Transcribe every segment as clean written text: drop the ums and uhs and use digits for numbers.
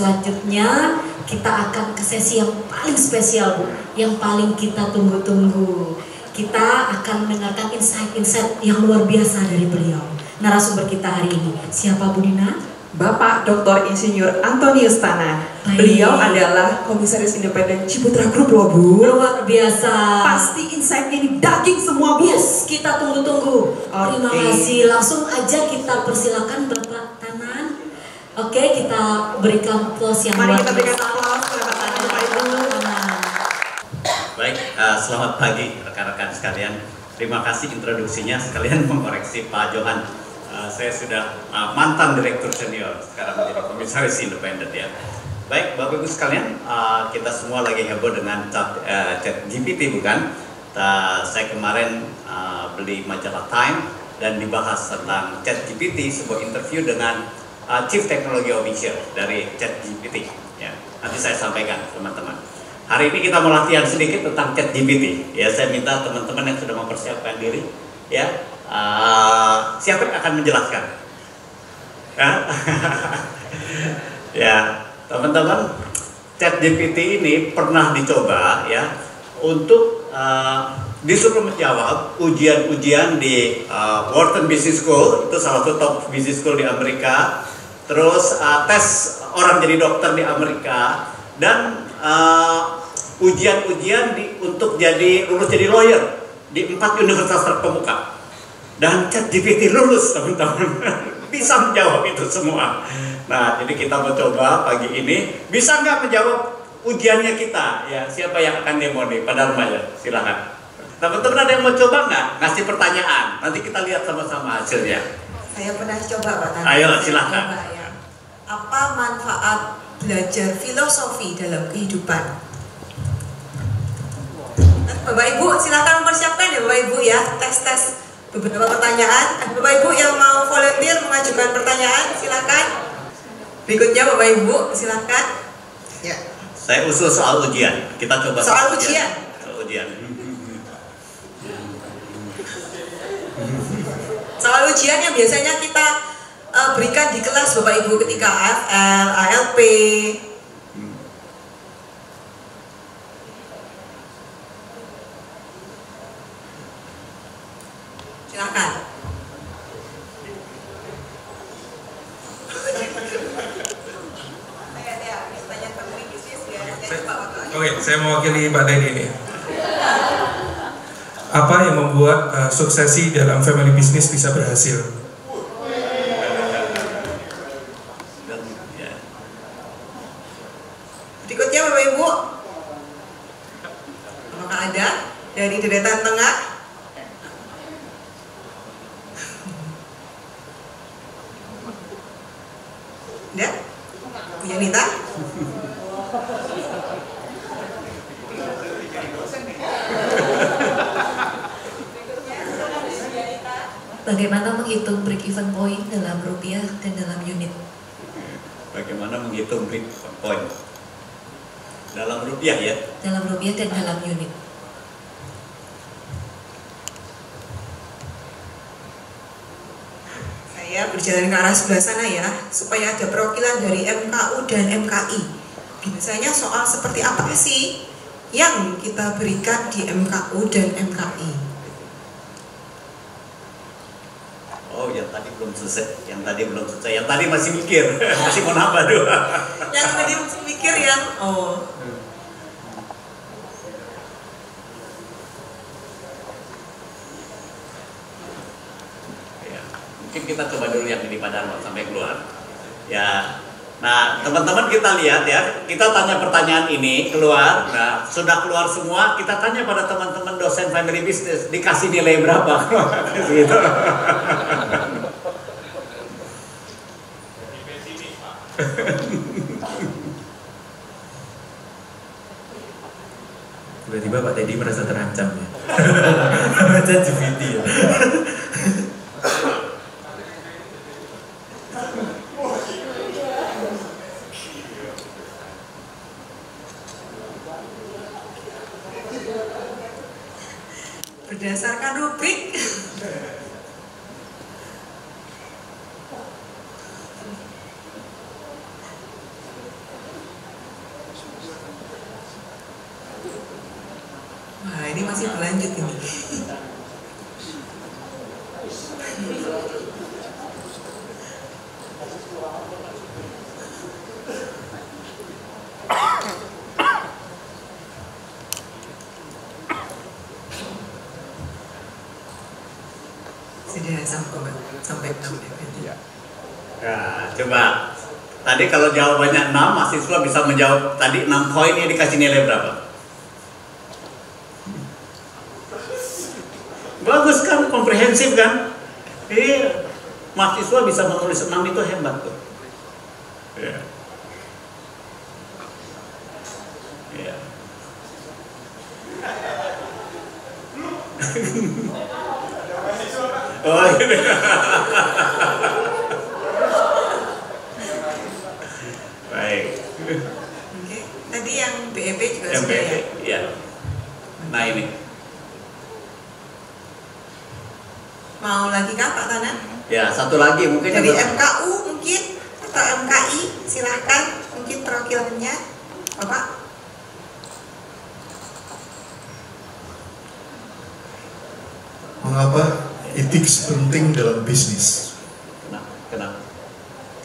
selanjutnya kita akan ke sesi yang paling spesial, Bu, yang paling kita tunggu-tunggu. Kita akan mendengarkan insight-insight yang luar biasa dari beliau. Narasumber kita hari ini, siapa Bu Dina? Bapak Dr. Insinyur Antonius Tana. Beliau adalah Komisaris Independen Ciputra Group loh, Bu. Luar biasa. Pasti insight-nya ini daging semua, Bu. Yes, kita tunggu-tunggu. Terima kasih. Langsung aja kita persilakan Bapak Tanan. Oke, kita berikan applause yang luar biasa. Mari kita berikan applause kepada Bapak Tanan. Baik, selamat pagi rekan-rekan sekalian. Terima kasih introduksinya, sekalian mengoreksi Pak Johan. Saya sudah mantan direktur senior, sekarang menjadi komisaris independen ya. Baik, Bapak Ibu sekalian, kita semua lagi heboh dengan ChatGPT, bukan? Saya kemarin beli majalah Time dan dibahas tentang ChatGPT, sebuah interview dengan Chief Technology Officer dari ChatGPT. Ya, nanti saya sampaikan teman-teman. Hari ini kita mau latihan sedikit tentang ChatGPT. Ya, saya minta teman-teman yang sudah mempersiapkan diri, ya. Siapa yang akan menjelaskan? Ya, teman-teman, ChatGPT ini pernah dicoba ya untuk disuruh menjawab ujian-ujian di Wharton Business School, itu salah satu top business school di Amerika. Terus tes orang jadi dokter di Amerika, dan ujian-ujian untuk lulus jadi lawyer di 4 universitas terkemuka. Dan ChatGPT lulus, teman-teman. Bisa menjawab itu semua. Nah, jadi kita mau coba pagi ini, bisa nggak menjawab ujiannya kita? Ya, siapa yang akan demo nih? Pada Maya, silakan. Teman-teman ada yang mau coba nggak? Ngasih pertanyaan. Nanti kita lihat sama-sama hasilnya. Saya pernah coba, Pak Tan. Ayo, silakan. Ya. Apa manfaat belajar filosofi dalam kehidupan? Bapak Ibu, silakan mempersiapkan ya, Bapak Ibu ya, tes-tes beberapa pertanyaan. Bapak Ibu yang mau volunteer mengajukan pertanyaan, silakan. Berikutnya Bapak Ibu, silakan. Ya. Saya usul soal ujian. Kita coba soal ujian. Soal ujian. Soal ujian yang biasanya kita berikan di kelas Bapak Ibu ketika AFL, ALP. Silakan. Oke, saya mewakili Pak Dedi ini. Apa yang membuat suksesi dalam family business bisa berhasil? Berikutnya Bapak Ibu, apakah ada dari deretan tengah? Ada? Bu Yanita? Bagaimana menghitung break-even point dalam rupiah dan dalam unit? Bagaimana menghitung break point dalam rupiah ya? Dalam rupiah dan dalam unit. Saya berjalan ke arah sebelah sana ya, supaya ada perwakilan dari MKU dan MKI. Biasanya soal seperti apa sih yang kita berikan di MKU dan MKI? Oh, yang tadi belum selesai. Yang tadi masih mikir. Masih mau nambah dua. Yang tadi masih mikir yang Ya, mungkin kita coba dulu yang ini Pak Darmo sampai keluar. Ya. Nah, teman-teman kita lihat ya, kita tanya pertanyaan ini keluar. Nah, sudah keluar semua, kita tanya pada teman-teman dosen family business, dikasih nilai berapa? Gitu. Tiba-tiba Pak Teddy merasa terancam ya. Baca GPT ya. berdasarkan rubrik Wah, ini masih berlanjut ini. Sudah sampai 6 ya. Nah, coba. Tadi kalau jawabannya 6, mahasiswa bisa menjawab tadi 6 poin ini dikasih nilai berapa? Bagus kan, komprehensif kan? Mahasiswa bisa menulis 6 itu hebat tuh. Ya. Ya. Oh, gitu. Baik. Oke. Tadi yang BEP juga Yang sudah BEP, ya. ya. Nah ini. Mau lagi kah Pak Tanan? Ya, satu lagi mungkin Dari yang MKU mungkin atau MKI, silahkan mungkin perwakilannya, Bapak. Mengapa etik penting dalam bisnis? Kenapa?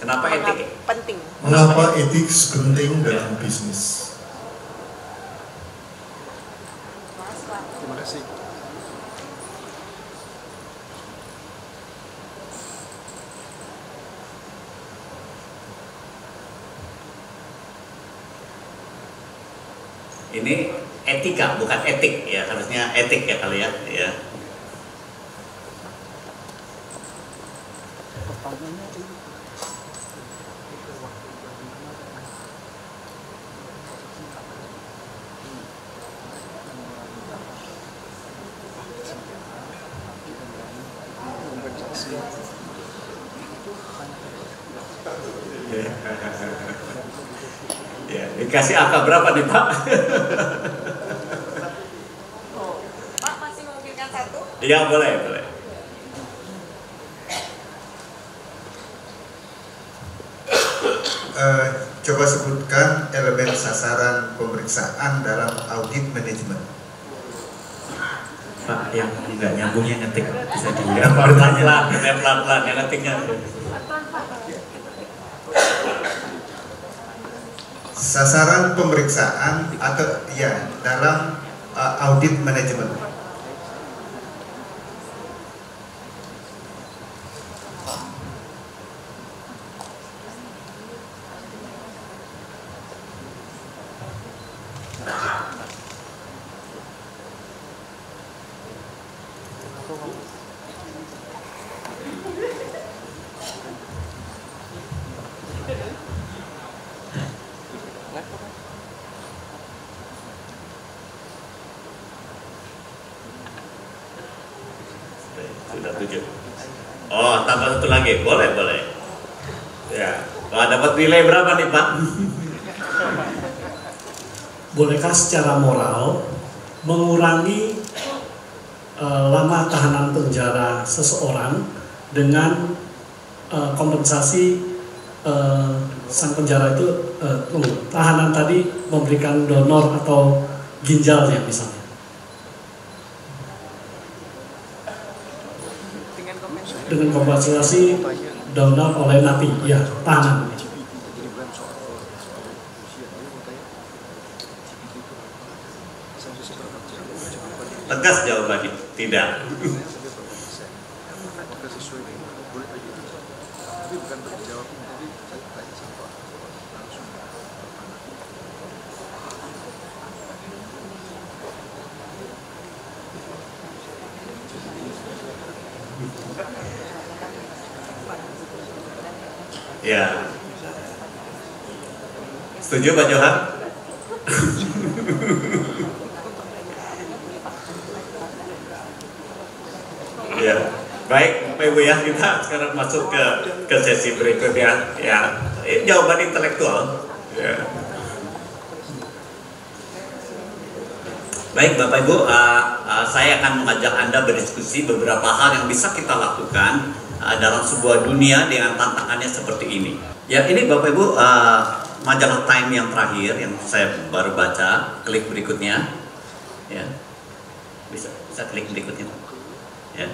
Kenapa etik? Penting. Mengapa etik penting dalam bisnis? Terima kasih. Ini etika, bukan etik ya, harusnya etik ya kali ya. Ya. Ya, dikasih angka berapa nih Pak? Pak masih memungkinkan satu? Iya boleh, boleh. Coba sebutkan elemen sasaran pemeriksaan dalam audit manajemen. Pak, yang nggak nyambung yang ngetik bisa Ya, diulang. pelan-pelan, yang ngetiknya. Sasaran pemeriksaan atau ya dalam audit manajemen. Sudah 7. Oh, tambah satu lagi, boleh, boleh. Ya, wah, dapat nilai berapa nih Pak? Bolehkah secara moral mengurangi lama tahanan penjara seseorang dengan kompensasi sang penjara itu tahanan tadi memberikan donor atau ginjalnya misalnya? Dengan kompensasi donor oleh napi, ya tahanan. Tegas jawabannya, tidak. Ya. Setuju Pak Johan? Ya. Baik, Bapak Ibu ya, kita sekarang masuk ke sesi berikutnya. Ya, ini jawaban intelektual. Ya. Baik Bapak Ibu, saya akan mengajak Anda berdiskusi beberapa hal yang bisa kita lakukan dalam sebuah dunia dengan tantangannya seperti ini. Ya, ini Bapak Ibu majalah Time yang terakhir yang saya baru baca, klik berikutnya, ya, bisa klik berikutnya, ya.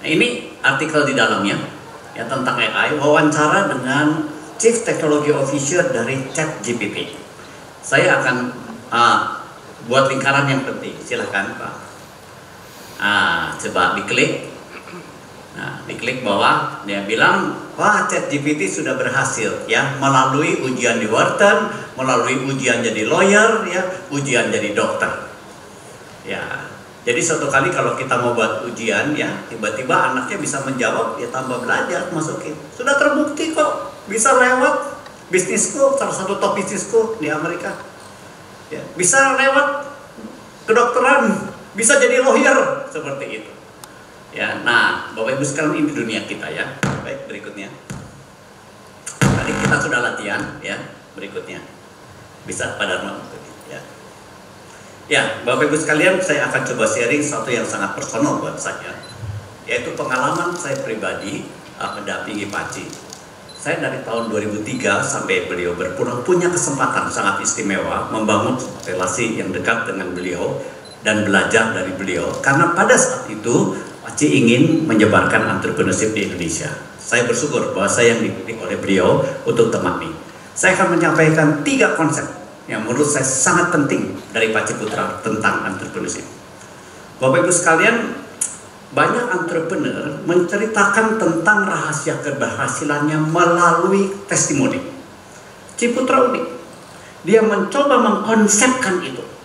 Nah, ini artikel di dalamnya, ya, tentang AI, wawancara dengan Chief Technology Officer dari ChatGPT. Saya akan buat lingkaran yang penting, silahkan Pak. Coba diklik. Nah, diklik bawah, dia bilang, wah, ChatGPT sudah berhasil, ya, melalui ujian di Wharton, melalui ujian jadi lawyer, ya, ujian jadi dokter, ya. Jadi suatu kali kalau kita mau buat ujian, ya, tiba-tiba anaknya bisa menjawab, ya tambah belajar, masukin. Sudah terbukti kok, bisa lewat bisnisku, salah satu top bisnisku di Amerika, ya, bisa lewat kedokteran, bisa jadi lawyer, seperti itu. Ya, nah, Bapak Ibu sekalian, ini dunia kita, ya. Baik, berikutnya. Tadi kita sudah latihan, ya. Berikutnya, bisa pada ya. Ya, Bapak Ibu sekalian, saya akan coba sharing sesuatu yang sangat personal buat saya, yaitu pengalaman saya pribadi mendampingi Paci. Saya dari tahun 2003 sampai beliau berpulang punya kesempatan sangat istimewa membangun relasi yang dekat dengan beliau dan belajar dari beliau, karena pada saat itu Paci ingin menyebarkan entrepreneurship di Indonesia. Saya bersyukur bahwa saya yang dipilih oleh beliau untuk temani. Saya akan menyampaikan 3 konsep yang menurut saya sangat penting dari Paci Putra tentang entrepreneurship. Bapak Ibu sekalian, banyak entrepreneur menceritakan tentang rahasia keberhasilannya melalui testimoni. Ciputra unik. Dia mencoba mengkonsepkan itu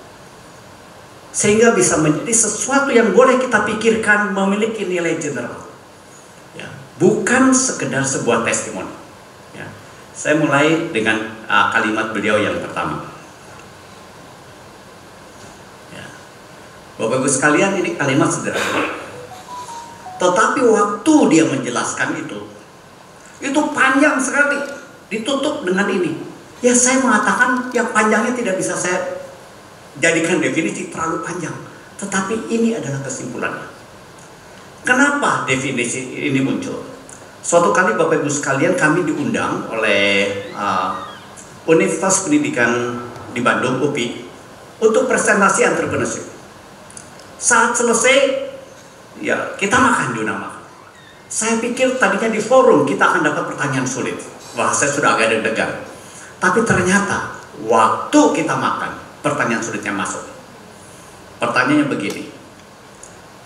sehingga bisa menjadi sesuatu yang boleh kita pikirkan memiliki nilai general, ya, bukan sekedar sebuah testimoni, ya. Saya mulai dengan kalimat beliau yang pertama, ya. Bapak Ibu sekalian, ini kalimat sederhana, tetapi waktu dia menjelaskan itu panjang sekali, ditutup dengan ini. Ya, saya mengatakan yang panjangnya tidak bisa saya jadikan definisi terlalu panjang, tetapi ini adalah kesimpulannya. Kenapa definisi ini muncul? Suatu kali Bapak Ibu sekalian, kami diundang oleh Universitas Pendidikan di Bandung, UPI, untuk presentasi entrepreneurship. Saat selesai, ya, kita makan, diundang makan. Saya pikir tadinya di forum kita akan dapat pertanyaan sulit. Wah, saya sudah agak deg-degan. Tapi ternyata waktu kita makan, pertanyaan sulitnya masuk. Pertanyaannya begini,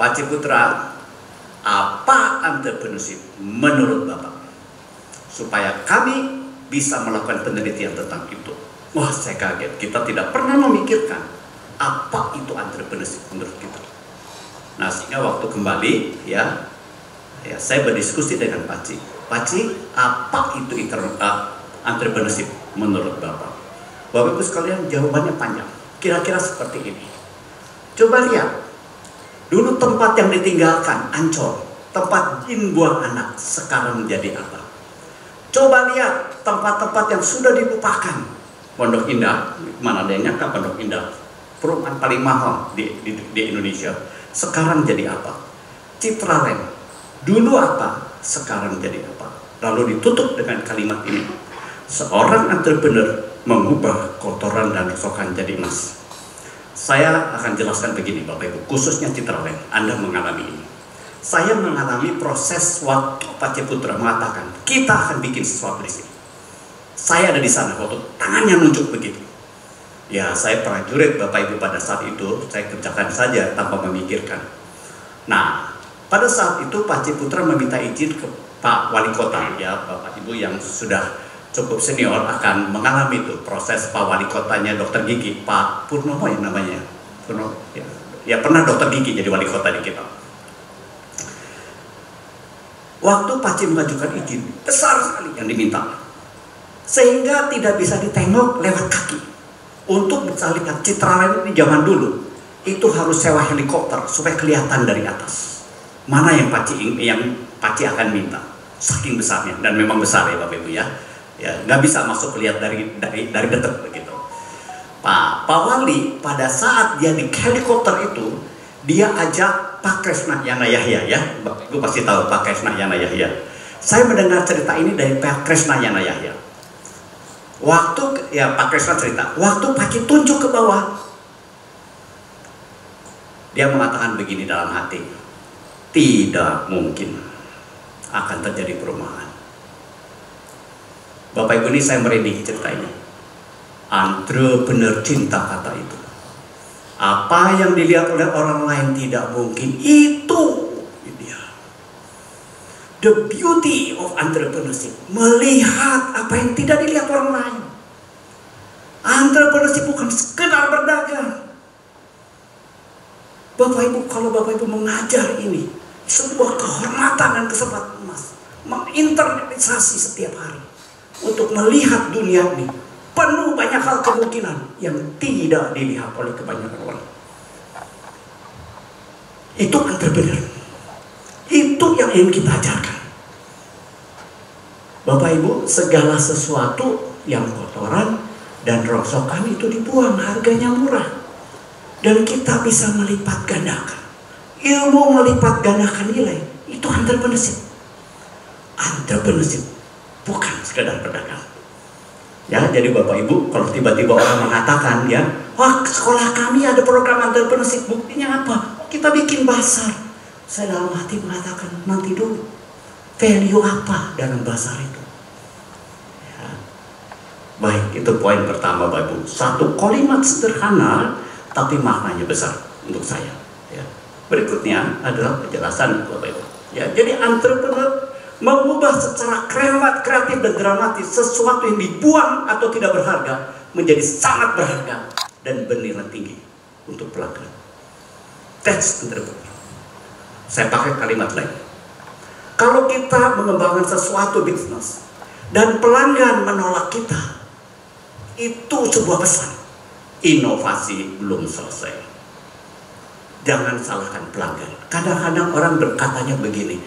Paci Putra, apa entrepreneurship menurut Bapak? Supaya kami bisa melakukan penelitian tentang itu. Wah, saya kaget. Kita tidak pernah memikirkan apa itu entrepreneurship menurut kita. Nah, sehingga waktu kembali, ya saya berdiskusi dengan Paci. Paci, apa itu entrepreneurship menurut Bapak? Bapak Ibu sekalian, jawabannya panjang. Kira-kira seperti ini. Coba lihat. Dulu tempat yang ditinggalkan, Ancol, tempat jin buang anak, sekarang menjadi apa? Coba lihat tempat-tempat yang sudah dilupakan. Pondok Indah, mana ada yang nyangka Pondok Indah, perumahan paling mahal di Indonesia, sekarang jadi apa? Citraland, dulu apa, sekarang jadi apa? Lalu ditutup dengan kalimat ini, seorang entrepreneur mengubah kotoran dan rosokan jadi emas. Saya akan jelaskan begini Bapak Ibu, khususnya Citraland, Anda mengalami ini. Saya mengalami proses waktu Paci Putra mengatakan, kita akan bikin sesuatu di sini. Saya ada di sana, waktu tangannya nunjuk begitu. Ya, saya prajurit Bapak Ibu pada saat itu, saya kerjakan saja tanpa memikirkan. Nah, pada saat itu Paci Putra meminta izin ke Pak Wali Kota, ya Bapak Ibu yang sudah cukup senior akan mengalami itu proses Pak Wali Kotanya dokter gigi, Pak Purnomo yang namanya, Purnomo, ya pernah dokter gigi jadi wali kota di kita. Waktu Paci mengajukan izin besar sekali yang diminta, sehingga tidak bisa ditengok lewat kaki. Untuk bisa lihat Citraland di zaman dulu itu harus sewa helikopter supaya kelihatan dari atas mana yang Paci akan minta, saking besarnya, dan memang besar ya Bapak Ibu ya. Ya, nggak bisa masuk lihat dari dekat begitu. Pak Wali pada saat dia di helikopter itu, dia ajak Pak Kresna Yana Yahya, ya Bapak Ibu pasti tahu Pak Kresna Yana Yahya. Saya mendengar cerita ini dari Pak Kresna Yana Yahya. Waktu ya Pak Kresna cerita, waktu Paci tunjuk ke bawah, dia mengatakan begini dalam hati, tidak mungkin akan terjadi perubahan. Bapak Ibu, ini saya merinding ceritanya. Entrepreneur cinta kata itu. Apa yang dilihat oleh orang lain tidak mungkin, itu dia. The beauty of entrepreneurship, melihat apa yang tidak dilihat orang lain. Entrepreneurship bukan sekedar berdagang. Bapak Ibu, kalau Bapak Ibu mengajar ini, sebuah kehormatan dan kesempatan emas, menginternalisasi setiap hari untuk melihat dunia ini penuh banyak hal kemungkinan yang tidak dilihat oleh kebanyakan orang. Itu entrepreneur. Itu yang ingin kita ajarkan. Bapak Ibu, segala sesuatu yang kotoran dan rongsokan itu dibuang, harganya murah. Dan kita bisa melipat gandakan. Ilmu melipat gandakan nilai, itu entrepreneurship. Entrepreneurship bukan sekedar berdagang. Ya, jadi Bapak Ibu, kalau tiba-tiba orang mengatakan ya, wah sekolah kami ada program entrepreneurship, buktinya apa? Kita bikin bazar. Saya dalam hati mengatakan, nanti dulu, value apa dalam bazar itu? Ya. Baik, itu poin pertama Bapak Ibu. Satu kalimat sederhana, tapi maknanya besar untuk saya. Ya. Berikutnya adalah penjelasan Bapak Ibu. Ya, jadi entrepreneur mengubah secara kreatif dan dramatis sesuatu yang dibuang atau tidak berharga menjadi sangat berharga dan bernilai tinggi untuk pelanggan. That's entrepreneur. Saya pakai kalimat lain. Kalau kita mengembangkan sesuatu bisnis dan pelanggan menolak kita, itu sebuah pesan. Inovasi belum selesai. Jangan salahkan pelanggan. Kadang-kadang orang berkatanya begini,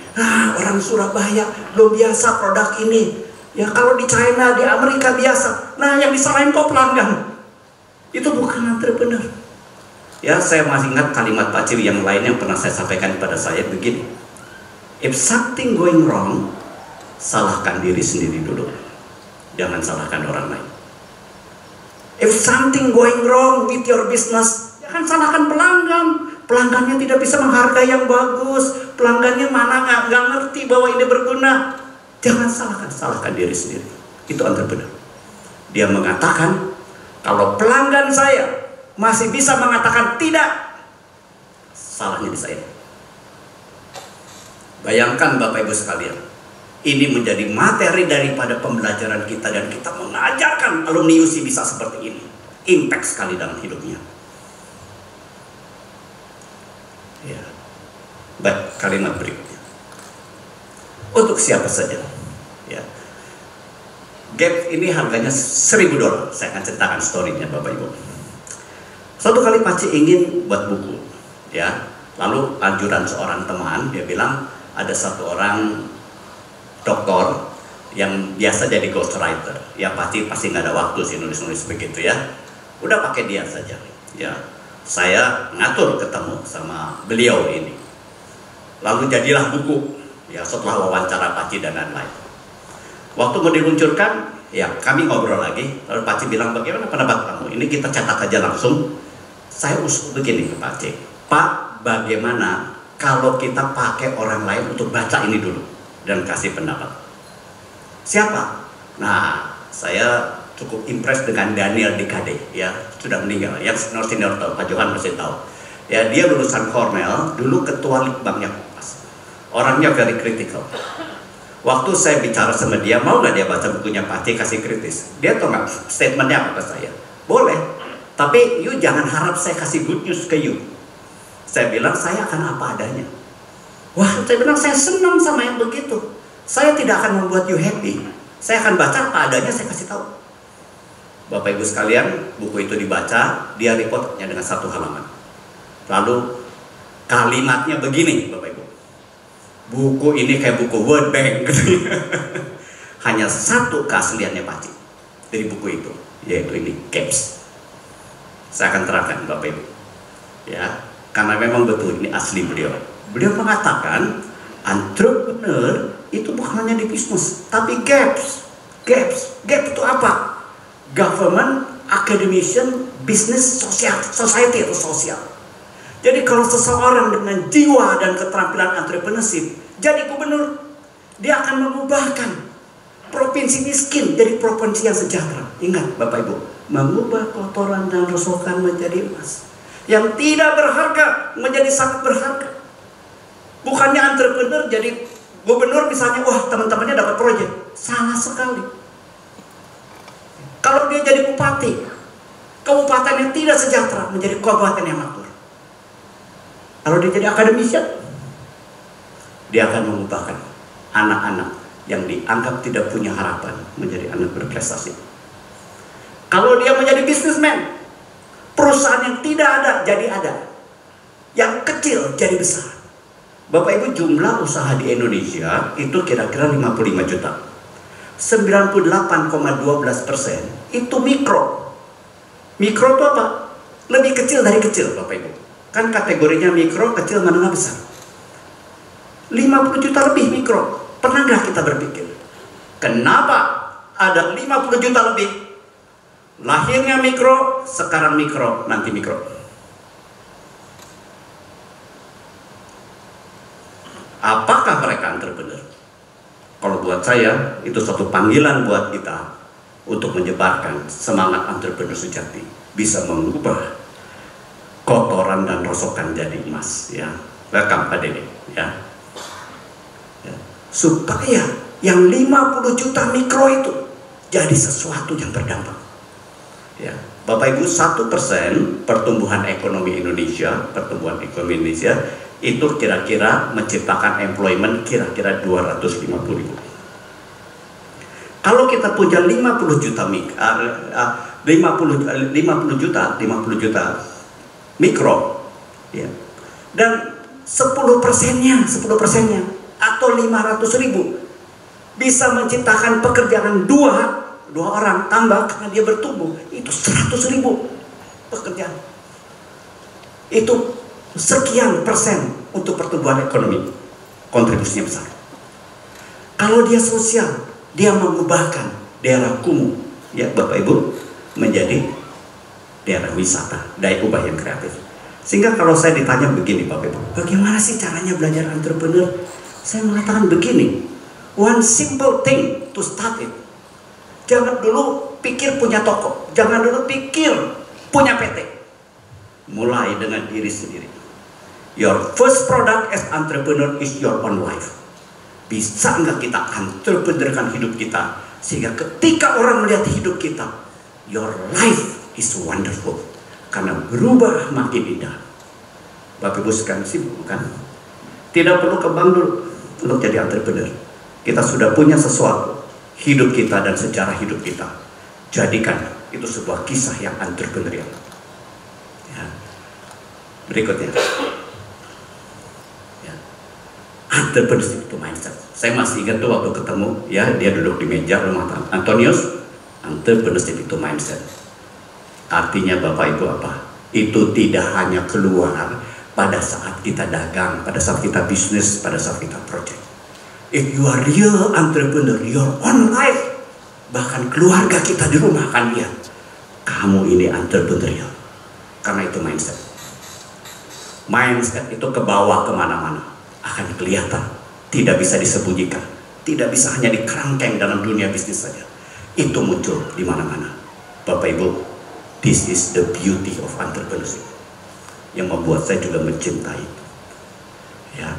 orang Surabaya belum biasa produk ini. Ya kalau di China, di Amerika biasa. Nah yang disalahin kok pelanggan. Itu bukan entrepreneur. Ya saya masih ingat kalimat Pak Ciwi yang lain yang pernah saya sampaikan kepada saya begini. If something going wrong, salahkan diri sendiri dulu. Jangan salahkan orang lain. If something going wrong with your business, jangan salahkan pelanggan. Pelanggannya tidak bisa menghargai yang bagus. Pelanggannya mana nggak ngerti bahwa ini berguna. Jangan salahkan diri sendiri. Itu entrepreneur. Dia mengatakan, kalau pelanggan saya masih bisa mengatakan tidak, salahnya di saya. Bayangkan Bapak Ibu sekalian, ini menjadi materi daripada pembelajaran kita dan kita mengajarkan alumni UC bisa seperti ini. Impact sekali dalam hidupnya. Ya. Baik, kalimat berikutnya. Untuk siapa saja? Ya. Gap ini harganya $1.000. Saya akan ceritakan story-nya Bapak Ibu. Suatu kali Pak Ci ingin buat buku, ya. Lalu anjuran seorang teman, dia bilang ada satu orang doktor yang biasa jadi ghostwriter. Ya Pak Ci pasti nggak ada waktu sih nulis-nulis begitu ya. Udah pakai dia saja. Ya. Saya ngatur ketemu sama beliau ini. Lalu jadilah buku. Ya setelah wawancara Pak Ci dan lain-lain. Waktu mau diluncurkan, ya kami ngobrol lagi. Lalu Pak Ci bilang, bagaimana pendapat kamu? Ini kita cetak aja langsung. Saya usul begini ke Pak Ci. Pak, bagaimana kalau kita pakai orang lain untuk baca ini dulu dan kasih pendapat? Siapa? Nah, saya cukup impress dengan Daniel Dikade, ya sudah meninggal. Yang senior tahu, Pak Johan masih tahu. Ya dia lulusan Cornell, dulu ketua Litbangnya Kompas. Orangnya very critical. Waktu saya bicara sama dia, mau nggak dia baca bukunya Pak Ci kasih kritis? Dia tahu nggak statementnya apa ke saya? Boleh, tapi you jangan harap saya kasih good news ke you. Saya bilang saya akan apa adanya. Wah, saya bilang saya senang sama yang begitu. Saya tidak akan membuat you happy. Saya akan baca apa adanya, saya kasih tahu. Bapak Ibu sekalian, buku itu dibaca, dia reportnya dengan 1 halaman. Lalu kalimatnya begini, Bapak Ibu. Buku ini kayak buku World Bank. Hanya satu keasliannya Pak Ci dari buku itu, yaitu ini caps. Saya akan terangkan Bapak Ibu. Ya, karena memang betul ini asli beliau. Beliau mengatakan entrepreneur itu bukan hanya di bisnis, tapi gaps. Gap itu apa? government, academician, business, society atau sosial. Jadi kalau seseorang dengan jiwa dan keterampilan entrepreneurship jadi gubernur, dia akan mengubahkan provinsi miskin jadi provinsi yang sejahtera. Ingat Bapak Ibu, mengubah kotoran dan rosokan menjadi emas. Yang tidak berharga menjadi sangat berharga. Bukannya entrepreneur jadi gubernur misalnya, wah teman-temannya dapat proyek. Salah sekali. Kalau dia jadi bupati, kabupaten yang tidak sejahtera menjadi kabupaten yang makmur. Kalau dia jadi akademisi, dia akan mengubahkan anak-anak yang dianggap tidak punya harapan menjadi anak berprestasi. Kalau dia menjadi bisnismen, perusahaan yang tidak ada jadi ada, yang kecil jadi besar. Bapak Ibu, jumlah usaha di Indonesia itu kira-kira 55 juta. 98,12% itu mikro. Mikro itu apa? Lebih kecil dari kecil Bapak Ibu. Kan kategorinya mikro, kecil, menengah, besar. 50 juta lebih mikro. Pernah nggak kita berpikir, kenapa ada 50 juta lebih? Lahirnya mikro, sekarang mikro, nanti mikro. Apakah mereka entrepreneur? Kalau buat saya, itu suatu panggilan buat kita untuk menyebarkan semangat entrepreneur sejati. Bisa mengubah kotoran dan rosokan jadi emas. Ya, welcome Pak Dede. Ya. Supaya yang 50 juta mikro itu jadi sesuatu yang berdampak. Ya, Bapak Ibu, 1% pertumbuhan ekonomi Indonesia, itu kira-kira menciptakan employment kira-kira 250 ribu. Kalau kita punya 50 juta mikro, ya, dan 10% atau 500 ribu bisa menciptakan pekerjaan dua orang tambah karena dia bertumbuh, itu 100 ribu pekerjaan. Itu sekian persen untuk pertumbuhan ekonomi, kontribusinya besar. Kalau dia sosial, dia mengubahkan daerah kumuh, ya Bapak Ibu, menjadi daerah wisata, daya ubah yang kreatif. Sehingga kalau saya ditanya begini Bapak Ibu, bagaimana sih caranya belajar entrepreneur? Saya mengatakan begini, one simple thing to start it. Jangan dulu pikir punya toko, jangan dulu pikir punya PT. Mulai dengan diri sendiri. Your first product as entrepreneur is your own life. Bisa nggak kita entrepreneurkan hidup kita sehingga ketika orang melihat hidup kita, your life is wonderful, karena berubah makin indah. Bapak Ibu sekalian sibuk kan? Tidak perlu ke bank dulu untuk jadi entrepreneur. Kita sudah punya sesuatu, hidup kita dan sejarah hidup kita. Jadikan itu sebuah kisah yang entrepreneurial. Ya. Berikutnya, ya. Entrepreneurship itu mindset. Saya masih ingat tuh waktu ketemu, ya dia duduk di meja rumah Antonius. Entrepreneurship itu mindset. Artinya Bapak Ibu apa? Itu tidak hanya keluar pada saat kita dagang, pada saat kita bisnis, pada saat kita project. If you are real entrepreneur, your own life, bahkan keluarga kita di rumah akan lihat kamu ini entrepreneurial. Karena itu mindset. Mindset itu ke bawah kemana-mana, akan kelihatan, tidak bisa disembunyikan, tidak bisa hanya dikerangkeng dalam dunia bisnis saja. Itu muncul di mana-mana. Bapak Ibu, this is the beauty of entrepreneurship yang membuat saya juga mencintai. Ya,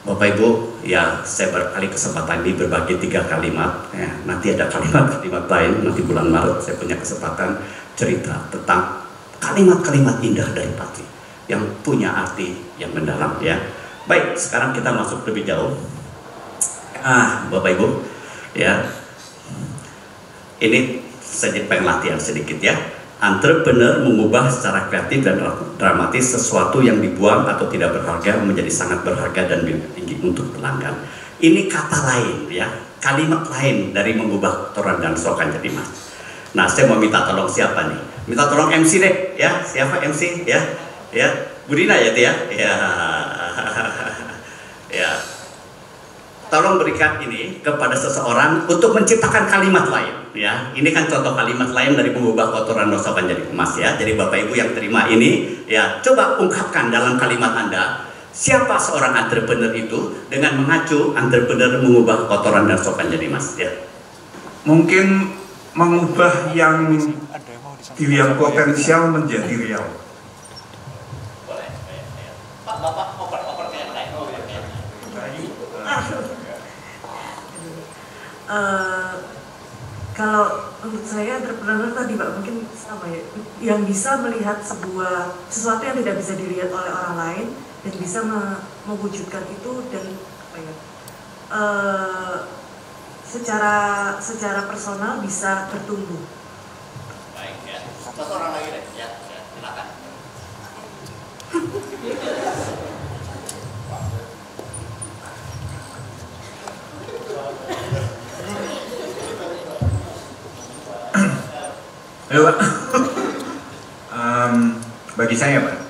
Bapak Ibu, ya saya berkali kesempatan ini berbagi 3 kalimat. Ya, nanti ada kalimat-kalimat lain. Nanti bulan Maret saya punya kesempatan cerita tentang kalimat-kalimat indah dari Patri yang punya arti yang mendalam. Ya, baik. Sekarang kita masuk lebih jauh. Bapak Ibu, ya, ini saya pengen latihan sedikit ya. Entrepreneur mengubah secara kreatif dan dramatis sesuatu yang dibuang atau tidak berharga menjadi sangat berharga dan tinggi untuk pelanggan. Ini kata lain ya, kalimat lain dari mengubah kotoran dan rosokan jadi emas. Nah, saya mau minta tolong siapa nih? Minta tolong MC deh, ya. Siapa MC? Ya, ya. Budina ya, dia. Ya. Ya. Tolong berikan ini kepada seseorang untuk menciptakan kalimat lain. ya. Ini kan contoh kalimat lain dari mengubah kotoran dosa menjadi emas ya. Jadi Bapak Ibu yang terima ini ya, coba ungkapkan dalam kalimat Anda siapa seorang entrepreneur itu dengan mengacu entrepreneur mengubah kotoran dan sopan jadi emas ya. Mungkin mengubah yang potensial menjadi real. Kalau menurut saya entrepreneur tadi Pak mungkin sama ya, yang bisa melihat sesuatu yang tidak bisa dilihat oleh orang lain dan bisa mewujudkan itu dan apa ya, secara personal bisa bertumbuh. Baik ya. Satu orang lagi deh ya, silakan. Halo Pak.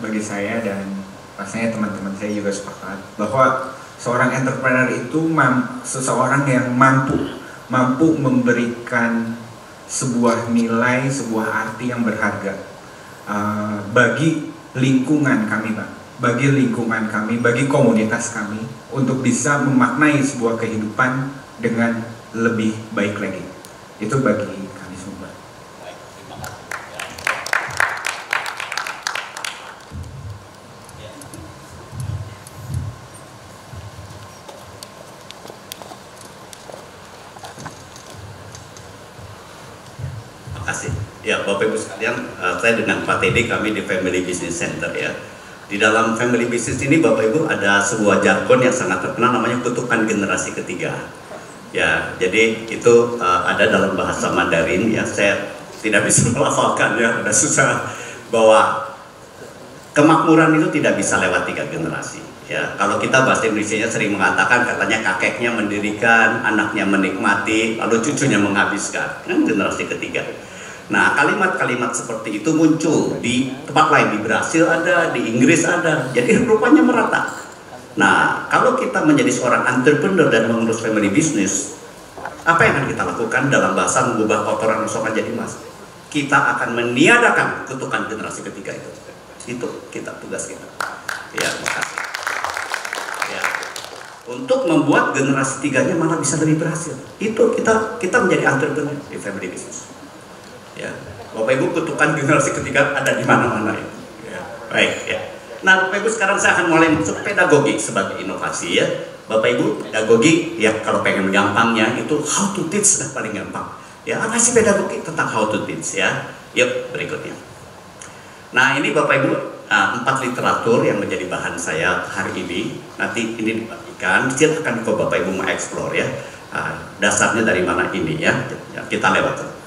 Bagi saya dan pastinya teman-teman saya juga sepakat bahwa seorang entrepreneur itu seseorang yang mampu memberikan sebuah nilai, sebuah arti yang berharga bagi lingkungan kami Pak, bagi komunitas kami untuk bisa memaknai sebuah kehidupan dengan lebih baik lagi. Itu bagi kami semua. Makasih. Ya Bapak Ibu sekalian, saya dengan Pak Teddy kami di Family Business Center ya. Di dalam Family Business ini Bapak Ibu ada sebuah jargon yang sangat terkenal namanya kutukan generasi ketiga. Ya, jadi itu ada dalam bahasa Mandarin ya. Saya tidak bisa melafalkan ya, ada susah, bahwa kemakmuran itu tidak bisa lewat 3 generasi. Ya, kalau kita bahasa Indonesia sering mengatakan katanya kakeknya mendirikan, anaknya menikmati, lalu cucunya menghabiskan. Kan generasi ketiga. Nah, kalimat-kalimat seperti itu muncul di tempat lain, di Brasil ada, di Inggris ada. Jadi rupanya merata. Nah, kalau kita menjadi seorang entrepreneur dan mengurus family business, apa yang akan kita lakukan dalam bahasa mengubah kotoran sopan jadi emas? Kita akan meniadakan kutukan generasi ketiga itu. Itu tugas kita. Ya, makasih. Ya. Untuk membuat generasi tiganya malah bisa lebih berhasil. Itu kita menjadi entrepreneur di family business. Ya, Bapak Ibu, kutukan generasi ketiga ada di mana-mana itu. Ya. Baik ya. Nah, Bapak Ibu, sekarang saya akan mulai masuk pedagogi sebagai inovasi ya. Bapak Ibu, pedagogi ya kalau pengen gampangnya itu how to teach lah paling gampang. Ya, apa sih pedagogi tentang how to teach ya? Yuk, berikutnya. Nah, ini Bapak Ibu 4 literatur yang menjadi bahan saya hari ini. Nanti ini dibagikan, silakan kalau Bapak Ibu mau explore ya. Dasarnya dari mana ini ya? Kita lewat.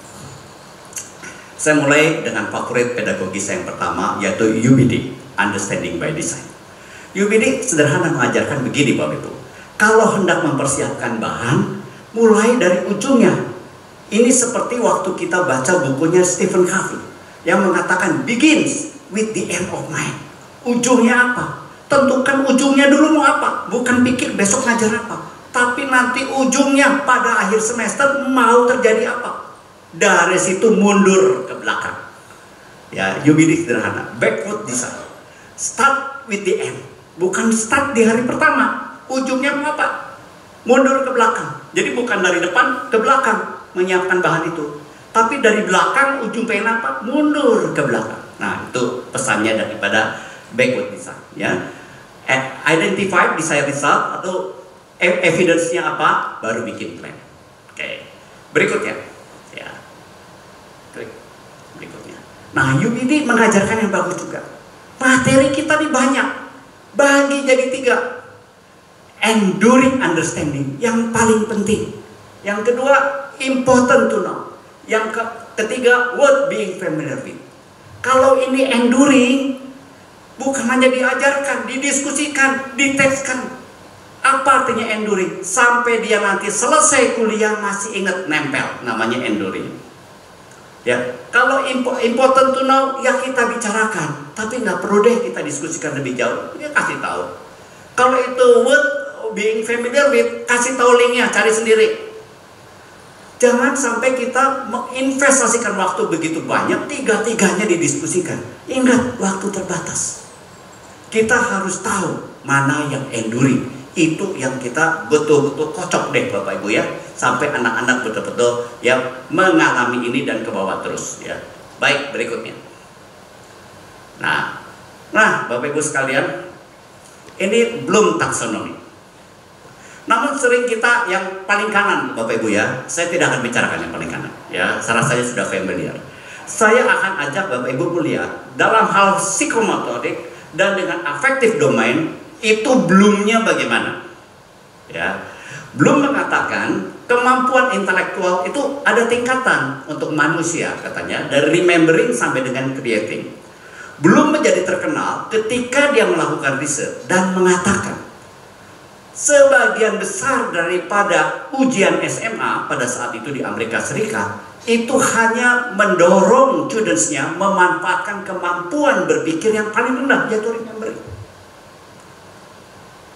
Saya mulai dengan favorit pedagogi saya yang pertama yaitu UBD. Understanding by Design. UBD sederhana mengajarkan begini Bapak Ibu. Kalau hendak mempersiapkan bahan, mulai dari ujungnya. Ini seperti waktu kita baca bukunya Stephen Covey yang mengatakan begins with the end of mind. Ujungnya apa? Tentukan ujungnya dulu mau apa. Bukan pikir besok ngajar apa. Tapi nanti ujungnya pada akhir semester mau terjadi apa. Dari situ mundur ke belakang. Ya, UBD sederhana. Backward design. Start with the end. Bukan start di hari pertama. Ujungnya mau apa? Mundur ke belakang. Jadi bukan dari depan ke belakang menyiapkan bahan itu. Tapi dari belakang ujung pengen apa? Mundur ke belakang. Nah, itu pesannya daripada backward design ya. Identify desired result atau evidence-nya apa, baru bikin plan. Oke. Berikutnya. Ya. Berikutnya. Nah, UBD mengajarkan yang bagus juga. Materi kita ini banyak, bagi jadi 3. Enduring understanding yang paling penting. Yang kedua, important to know. Yang ketiga, worth being familiar with. Kalau ini enduring, bukan hanya diajarkan, didiskusikan, ditekskan. Apa artinya enduring? Sampai dia nanti selesai kuliah masih ingat, nempel, namanya enduring. Ya, kalau important to know ya kita bicarakan, tapi nggak perlu deh kita diskusikan lebih jauh. Dia kasih tahu. Kalau itu worth being familiar with, kasih tahu linknya, cari sendiri. Jangan sampai kita menginvestasikan waktu begitu banyak, tiga-tiganya didiskusikan. Ingat, waktu terbatas. Kita harus tahu mana yang enduring. Itu yang kita betul-betul kocok deh Bapak Ibu ya. Sampai anak-anak betul-betul ya mengalami ini dan ke bawah terus ya. Baik, berikutnya. Nah Bapak Ibu sekalian, ini belum taksonomi. Namun sering kita yang paling kanan Bapak Ibu ya. Saya tidak akan bicarakan yang paling kanan ya. Saya sudah familiar. Saya akan ajak Bapak Ibu melihat dalam hal psikomotorik dan dengan affective domain itu belumnya bagaimana ya. Belum mengatakan kemampuan intelektual itu ada tingkatan untuk manusia katanya, dari remembering sampai dengan creating. Belum menjadi terkenal ketika dia melakukan riset dan mengatakan sebagian besar daripada ujian SMA pada saat itu di Amerika Serikat itu hanya mendorong students-nya memanfaatkan kemampuan berpikir yang paling rendah, yaitu remembering.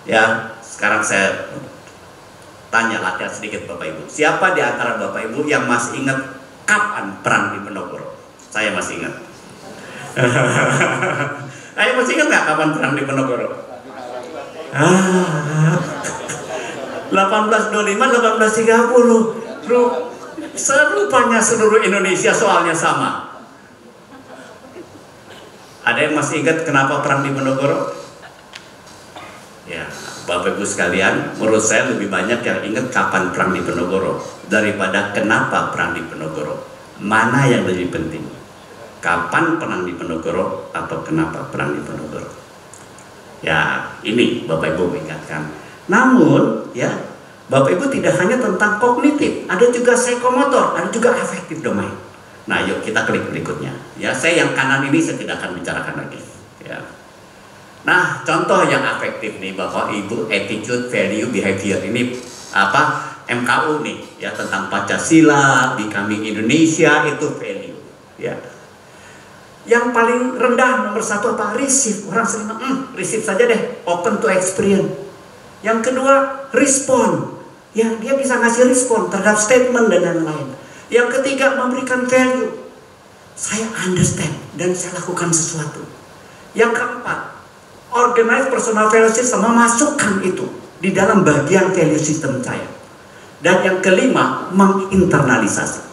Ya, sekarang saya tanya latihan sedikit Bapak Ibu. Siapa di antara Bapak Ibu yang masih ingat kapan perang di Penogoro? Saya masih ingat. Ayo, masih ingat nggak kapan perang di Penogoro? 1825, 1830. Serupanya seluruh Indonesia soalnya sama. Ada yang masih ingat kenapa perang di Penogoro? Ya, Bapak Ibu sekalian, menurut saya lebih banyak yang ingat kapan perang di Penogoro daripada kenapa perang di Penogoro. Mana yang lebih penting? Kapan perang di Penogoro atau kenapa perang di Penogoro? Ya, ini Bapak Ibu ingatkan. Namun, ya, Bapak Ibu tidak hanya tentang kognitif, ada juga psikomotor, ada juga affective domain. Nah, yuk kita klik berikutnya. Ya, saya yang kanan ini saya tidak akan bicarakan lagi. Ya. Nah, contoh yang afektif nih Bapak Ibu, attitude, value, behavior ini apa? MKU nih ya, tentang Pancasila, becoming Indonesia itu value ya. Yang paling rendah nomor 1 apa? Receive. Orang sering receive saja deh, open to experience. Yang kedua, respond. Ya, dia bisa ngasih respon terhadap statement dan lain-lain. Yang ketiga, memberikan value. Saya understand dan saya lakukan sesuatu. Yang keempat, organize personal value system, memasukkan itu di dalam bagian value system saya. Dan yang kelima, menginternalisasi.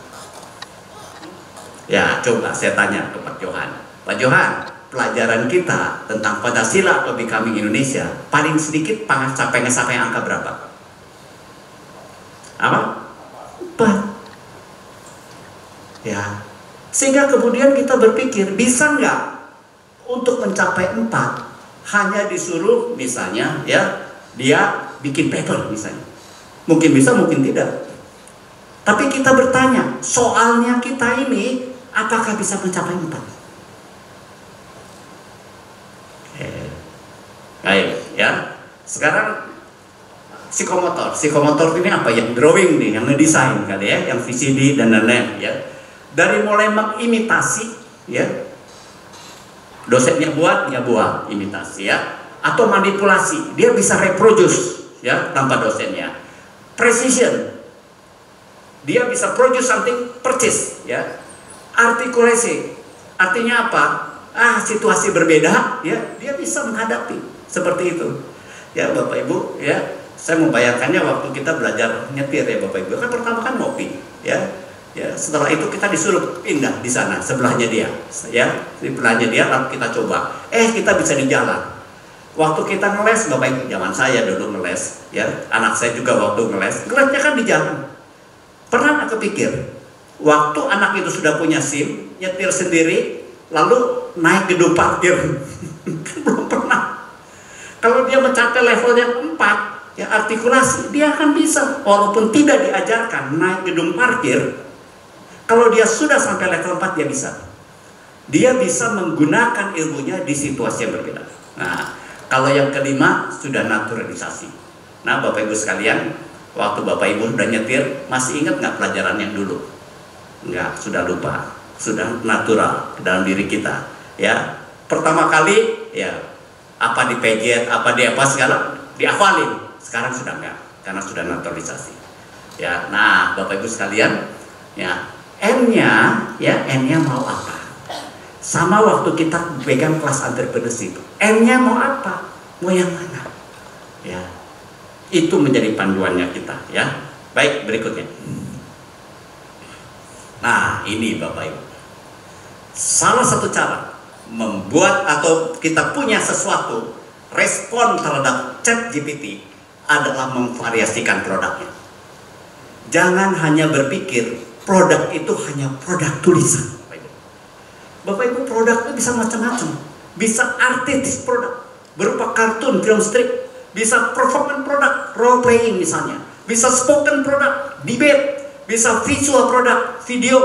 Ya, coba saya tanya ke Pak Johan. Pak Johan, pelajaran kita tentang Pancasila atau becoming Indonesia paling sedikit sampai angka berapa? Apa? 4. Ya. Sehingga kemudian kita berpikir, bisa nggak untuk mencapai 4 hanya disuruh misalnya ya dia bikin paper misalnya, mungkin bisa mungkin tidak, tapi kita bertanya soalnya kita ini apakah bisa mencapai 4? Ayo ya, sekarang psikomotor ini apa? Yang drawing nih, yang ngedesain kali ya, yang VCD dan lain-lain ya, dari mulai mengimitasi ya, dosennya buat, dia buat imitasi ya, atau manipulasi, dia bisa reproduce ya tanpa dosennya. Precision, dia bisa produce something, purchase ya. Artikulasi, artinya apa? Situasi berbeda ya, dia bisa menghadapi seperti itu ya Bapak Ibu ya. Saya membayangkannya waktu kita belajar nyetir ya Bapak Ibu, kan pertama kan ngopi ya. Ya, setelah itu kita disuruh pindah di sana sebelahnya dia, ya, sebelahnya dia lalu kita coba. Kita bisa di jalan. Waktu kita ngeles, Bapak Ibu, zaman saya dulu ngeles, ya, anak saya juga waktu ngelesnya kan di jalan. Pernah nggak kepikir, waktu anak itu sudah punya SIM, nyetir sendiri, lalu naik gedung parkir, kan belum pernah. Kalau dia mencapai level yang 4, ya artikulasi, dia akan bisa, walaupun tidak diajarkan naik gedung parkir. Kalau dia sudah sampai level 4 dia bisa. Dia bisa menggunakan ilmunya di situasi yang berbeda. Nah, kalau yang kelima sudah naturalisasi. Nah, Bapak Ibu sekalian, waktu Bapak Ibu sudah nyetir, masih ingat nggak pelajaran yang dulu? Enggak, sudah lupa. Sudah natural dalam diri kita. Ya, pertama kali ya apa di pejet, apa di apa segala dihafalin. Sekarang sudah enggak, karena sudah naturalisasi. Ya, nah Bapak Ibu sekalian, ya N-nya mau apa? Sama waktu kita pegang kelas entrepreneurship, N-nya mau apa? Mau yang mana? Ya, itu menjadi panduannya kita. Ya, baik berikutnya. Nah ini Bapak Ibu, salah satu cara membuat atau kita punya sesuatu respon terhadap ChatGPT adalah memvariasikan produknya. Jangan hanya berpikir produk itu hanya produk tulisan. Bapak Ibu, produk itu bisa macam-macam. Bisa artis produk berupa kartun, film strip, bisa performance produk, role playing misalnya, bisa spoken produk, debate, bisa visual produk, video,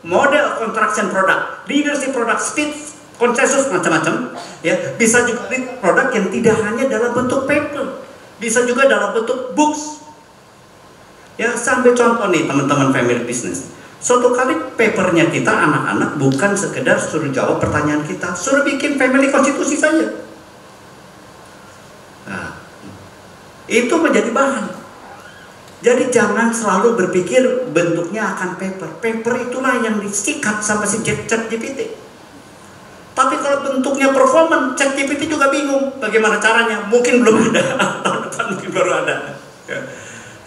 model construction produk, leadership produk, speech, konsensus, macam-macam. Ya, bisa juga produk yang tidak hanya dalam bentuk paper, bisa juga dalam bentuk books. Ya, sampai contoh nih teman-teman family business. Suatu kali papernya kita anak-anak bukan sekedar suruh jawab pertanyaan kita, suruh bikin family konstitusi saja. Nah, itu menjadi bahan. Jadi jangan selalu berpikir bentuknya akan paper. Paper itulah yang disikat sama si ChatGPT. Tapi kalau bentuknya performance, ChatGPT juga bingung bagaimana caranya. Mungkin belum ada, mungkin baru ada. Ya.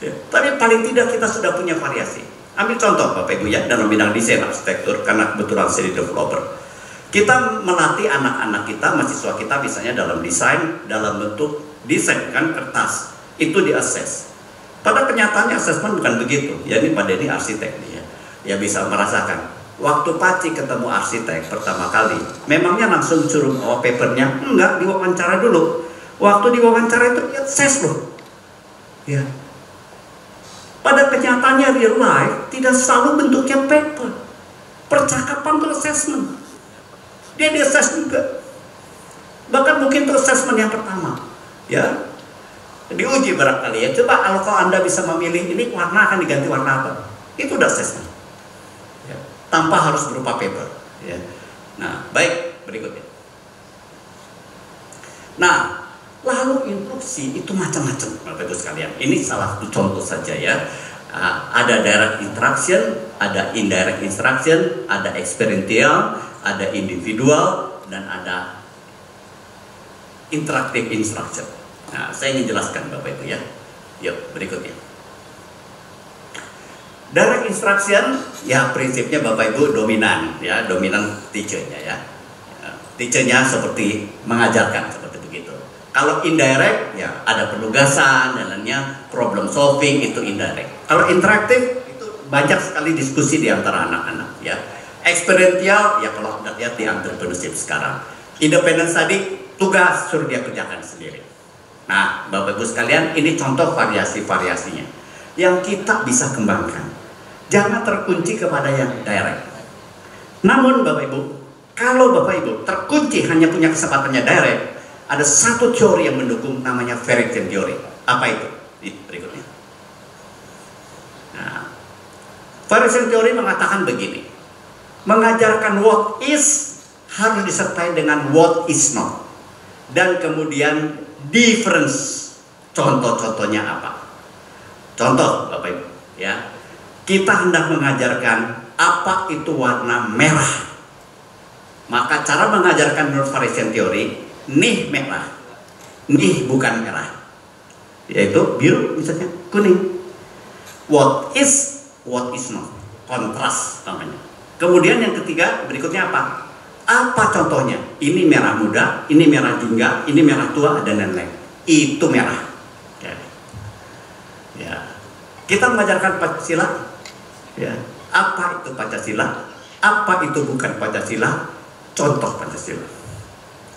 Tapi paling tidak kita sudah punya variasi. Ambil contoh Bapak Ibu ya, dalam bidang desain arsitektur, karena kebetulan saya developer. Kita melatih anak-anak kita, mahasiswa kita misalnya dalam desain, dalam bentuk desain kan kertas, itu di-assess. Pada kenyataannya assessment bukan begitu. Ya ini Pak Denny arsitek nih ya. Ya bisa merasakan. Waktu Paci ketemu arsitek pertama kali, memangnya langsung suruh bawa papernya? Enggak, diwawancara dulu. Waktu diwawancara itu dia assess loh. Ya. Pada kenyataannya real life tidak selalu bentuknya paper. Percakapan itu assessment. Dia di-assess juga. Bahkan mungkin itu assessment yang pertama. Ya. Diuji barangkali ya. Coba kalau Anda bisa memilih ini warna akan diganti warna apa? Itu udah assessment. Ya. Tanpa harus berupa paper. Ya. Nah, baik berikutnya. Nah, lalu instruksi itu macam-macam, Bapak Ibu sekalian. Ini salah satu contoh saja ya. Ada direct instruction, ada indirect instruction, ada experiential, ada individual, dan ada interactive instruction. Nah, saya ingin jelaskan Bapak Ibu ya. Yuk, berikutnya. Direct instruction, ya prinsipnya Bapak Ibu dominan, ya dominan teacher-nya ya. Teacher-nya seperti mengajarkan seperti begitu. Kalau indirect, ya ada penugasan, dan lainnya problem solving itu indirect. Kalau interaktif itu banyak sekali diskusi di antara anak-anak ya. Experiential, ya kalau Anda lihat di entrepreneurship sekarang. Independence tadi tugas suruh dia kerjakan sendiri. Nah, Bapak Ibu sekalian, ini contoh variasi-variasinya yang kita bisa kembangkan. Jangan terkunci kepada yang direct. Namun Bapak Ibu, kalau Bapak Ibu terkunci hanya punya kesempatannya direct, ada satu teori yang mendukung, namanya Variation Theory. Apa itu? Berikutnya. Nah, Variation Theory mengatakan begini. Mengajarkan what is harus disertai dengan what is not. Dan kemudian difference. Contoh-contohnya apa? Contoh Bapak Ibu ya. Kita hendak mengajarkan apa itu warna merah. Maka cara mengajarkan menurut Variation Theory, nih merah, nih bukan merah, yaitu biru misalnya, kuning. What is not, kontras namanya. Kemudian yang ketiga berikutnya apa? Apa contohnya? Ini merah muda, ini merah jingga, ini merah tua, dan lain-lain. Itu merah. Ya. Kita mengajarkan Pancasila. Ya. Apa itu Pancasila? Apa itu bukan Pancasila? Contoh Pancasila.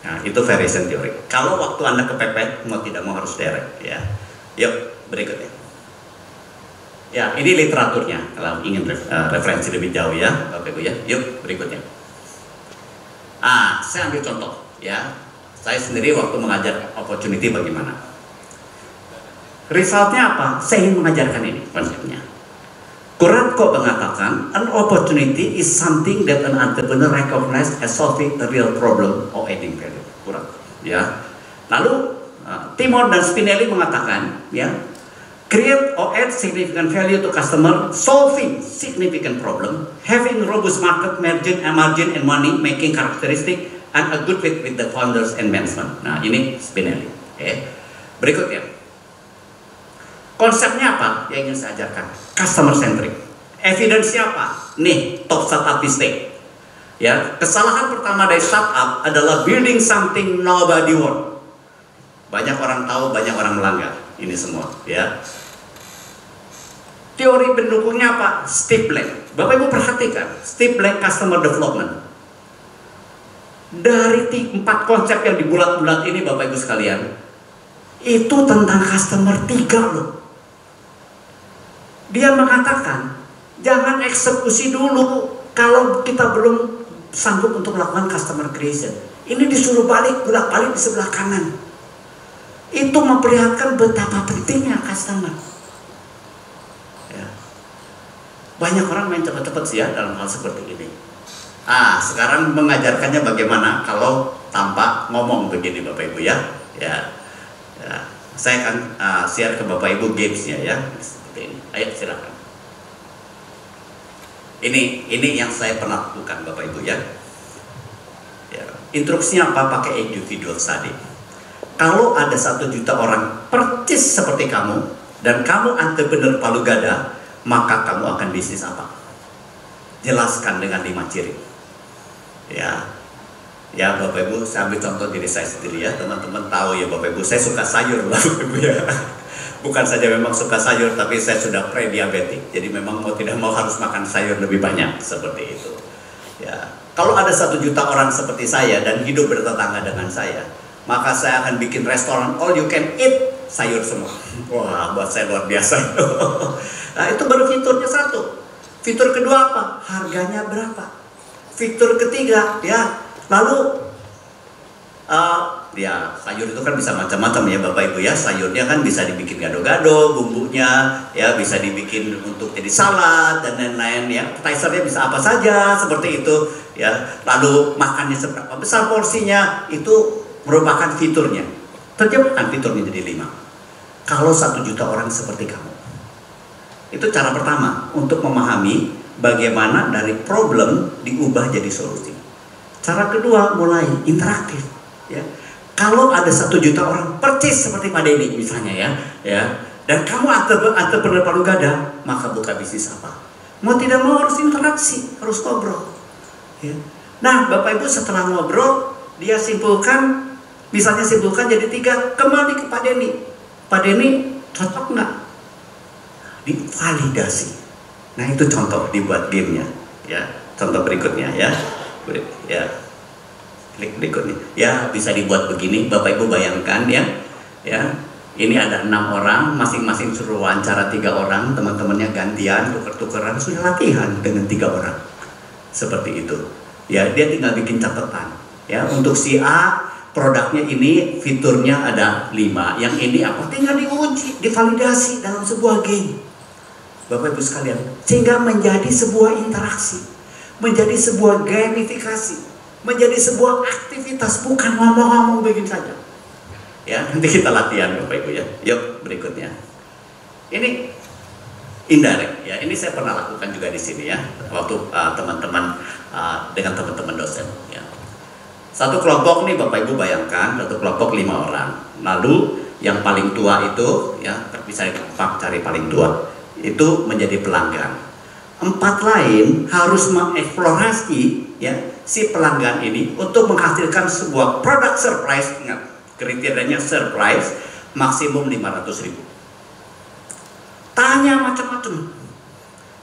Nah, itu Variation Theory. Kalau waktu Anda kepepet, mau tidak mau harus direct ya. Yuk, berikutnya. Ya, ini literaturnya kalau ingin referensi lebih jauh ya, Bapak Ibu ya. Yuk, berikutnya. Saya ambil contoh ya. Saya sendiri waktu mengajar opportunity bagaimana? Resultnya apa? Saya ingin mengajarkan ini konsepnya. Kuratko mengatakan, an opportunity is something that an entrepreneur recognize as solving a real problem or adding value. Kuratko, ya. Lalu Timor dan Spinelli mengatakan, ya, Create or add significant value to customer, solving significant problem, having robust market margin and money making characteristic, and a good fit with the founders and management. Nah, ini Spinelli. Berikutnya, konsepnya apa yang ingin saya ajarkan? Customer centric. Evidence-nya apa? Nih, top statistik. Ya, kesalahan pertama dari startup adalah building something nobody want. Banyak orang tahu, banyak orang melanggar. Ini semua, ya. Teori pendukungnya apa? Steve Blank. Bapak Ibu perhatikan, Steve Blank Customer Development. Dari 4 konsep yang dibulat-bulat ini, Bapak Ibu sekalian, itu tentang customer 3 loh. Dia mengatakan, jangan eksekusi dulu kalau kita belum sanggup untuk melakukan customer creation. Ini disuruh bolak-balik di sebelah kanan. Itu memperlihatkan betapa pentingnya customer. Ya. Banyak orang main cepat-cepat sih ya dalam hal seperti ini. Sekarang mengajarkannya bagaimana kalau tanpa ngomong begini Bapak Ibu ya. Ya. Saya akan share ke Bapak Ibu gamesnya ya. Seperti ini. Ayo silakan. Ini yang saya pernah lakukan Bapak Ibu ya. Instruksinya apa? Pakai individual study. Kalau ada 1 juta orang percis seperti kamu dan kamu entrepreneur palu gada, maka kamu akan bisnis apa? Jelaskan dengan 5 ciri. Ya Bapak Ibu, saya ambil contoh diri saya sendiri ya. Teman-teman tahu ya Bapak Ibu, saya suka sayur lah Bapak Ibu ya. Bukan saja memang suka sayur, tapi saya sudah pre-diabetik. Jadi memang mau tidak mau harus makan sayur lebih banyak seperti itu. Ya, kalau ada 1 juta orang seperti saya dan hidup bertetangga dengan saya, maka saya akan bikin restoran all you can eat sayur semua. Wah, buat saya luar biasa. Nah, itu baru fiturnya 1. Fitur kedua apa? Harganya berapa? Fitur ketiga, ya. Lalu, ya sayur itu kan bisa macam-macam ya Bapak Ibu ya. Sayurnya kan bisa dibikin gado-gado, bumbunya ya bisa dibikin untuk jadi salad dan lain-lain ya. Appetizer-nya bisa apa saja seperti itu ya. Lalu makannya seberapa besar porsinya itu merupakan fiturnya. Terjemahkan fiturnya jadi 5. Kalau 1 juta orang seperti kamu. Itu cara pertama untuk memahami bagaimana dari problem diubah jadi solusi. Cara kedua mulai interaktif. Ya. Kalau ada 1 juta orang percis seperti Pak Denny misalnya ya, dan kamu entrepreneur palu gada, maka buka bisnis apa? Mau tidak mau harus interaksi, harus ngobrol. Ya. Nah, Bapak Ibu setelah ngobrol, dia simpulkan. Misalnya simpulkan jadi 3, kembali ke Pak Denny. Pak Denny cocok nggak? Divalidasi. Nah itu contoh dibuat gamenya. Ya, contoh berikutnya ya. Klik berikutnya. Ya bisa dibuat begini. Bapak Ibu bayangkan ya. Ini ada 6 orang, masing-masing suruh wawancara 3 orang, teman-temannya gantian, tuker-tukeran, sudah latihan dengan 3 orang. Seperti itu. Ya, dia tinggal bikin catatan. Ya, untuk si A produknya ini fiturnya ada 5, yang ini apa? Tinggal diuji, divalidasi dalam sebuah game. Bapak Ibu sekalian, sehingga menjadi sebuah interaksi, menjadi sebuah gamifikasi, menjadi sebuah aktivitas, bukan ngomong-ngomong begini saja. Ya, nanti kita latihan Bapak Ibu ya. Yuk berikutnya. Ini indirect ya. Ini saya pernah lakukan juga di sini ya. Waktu teman-teman dengan teman-teman dosen ya. Satu kelompok nih Bapak Ibu bayangkan, satu kelompok 5 orang. Lalu yang paling tua itu ya, bisa gampang cari paling tua. Itu menjadi pelanggan. 4 lain harus mengeksplorasi ya si pelanggan ini untuk menghasilkan sebuah produk surprise. Ingat, kriterianya surprise maksimum 500.000. Tanya macam-macam.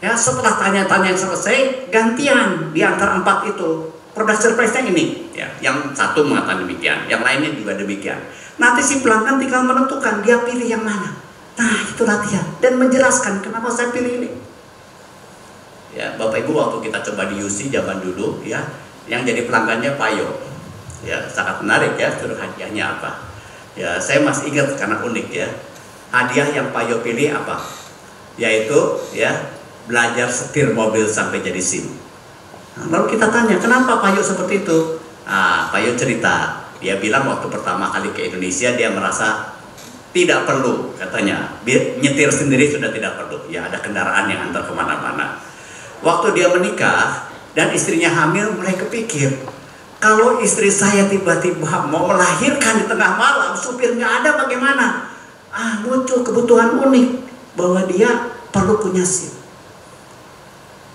Ya, setelah tanya-tanya selesai, gantian di antara 4 itu. Produk surprise-nya ini, ya, yang satu mengatakan demikian, yang lainnya juga demikian. Nanti si pelanggan tinggal menentukan dia pilih yang mana. Nah, itu latihan dan menjelaskan kenapa saya pilih ini. Ya, Bapak Ibu waktu kita coba di UC zaman dulu, ya, yang jadi pelanggannya Payo. Ya, sangat menarik ya, suruh hadiahnya apa? Ya, saya masih ingat karena unik ya. Hadiah yang Payo pilih apa? Yaitu ya belajar setir mobil sampai jadi SIM. Lalu kita tanya, kenapa Pak Yo seperti itu? Pak Yo cerita, dia bilang waktu pertama kali ke Indonesia dia merasa tidak perlu katanya, nyetir sendiri sudah tidak perlu. Ya ada kendaraan yang antar kemana-mana. Waktu dia menikah dan istrinya hamil, mulai kepikir, kalau istri saya tiba-tiba mau melahirkan di tengah malam, supir nggak ada bagaimana? Muncul kebutuhan unik bahwa dia perlu punya SIM.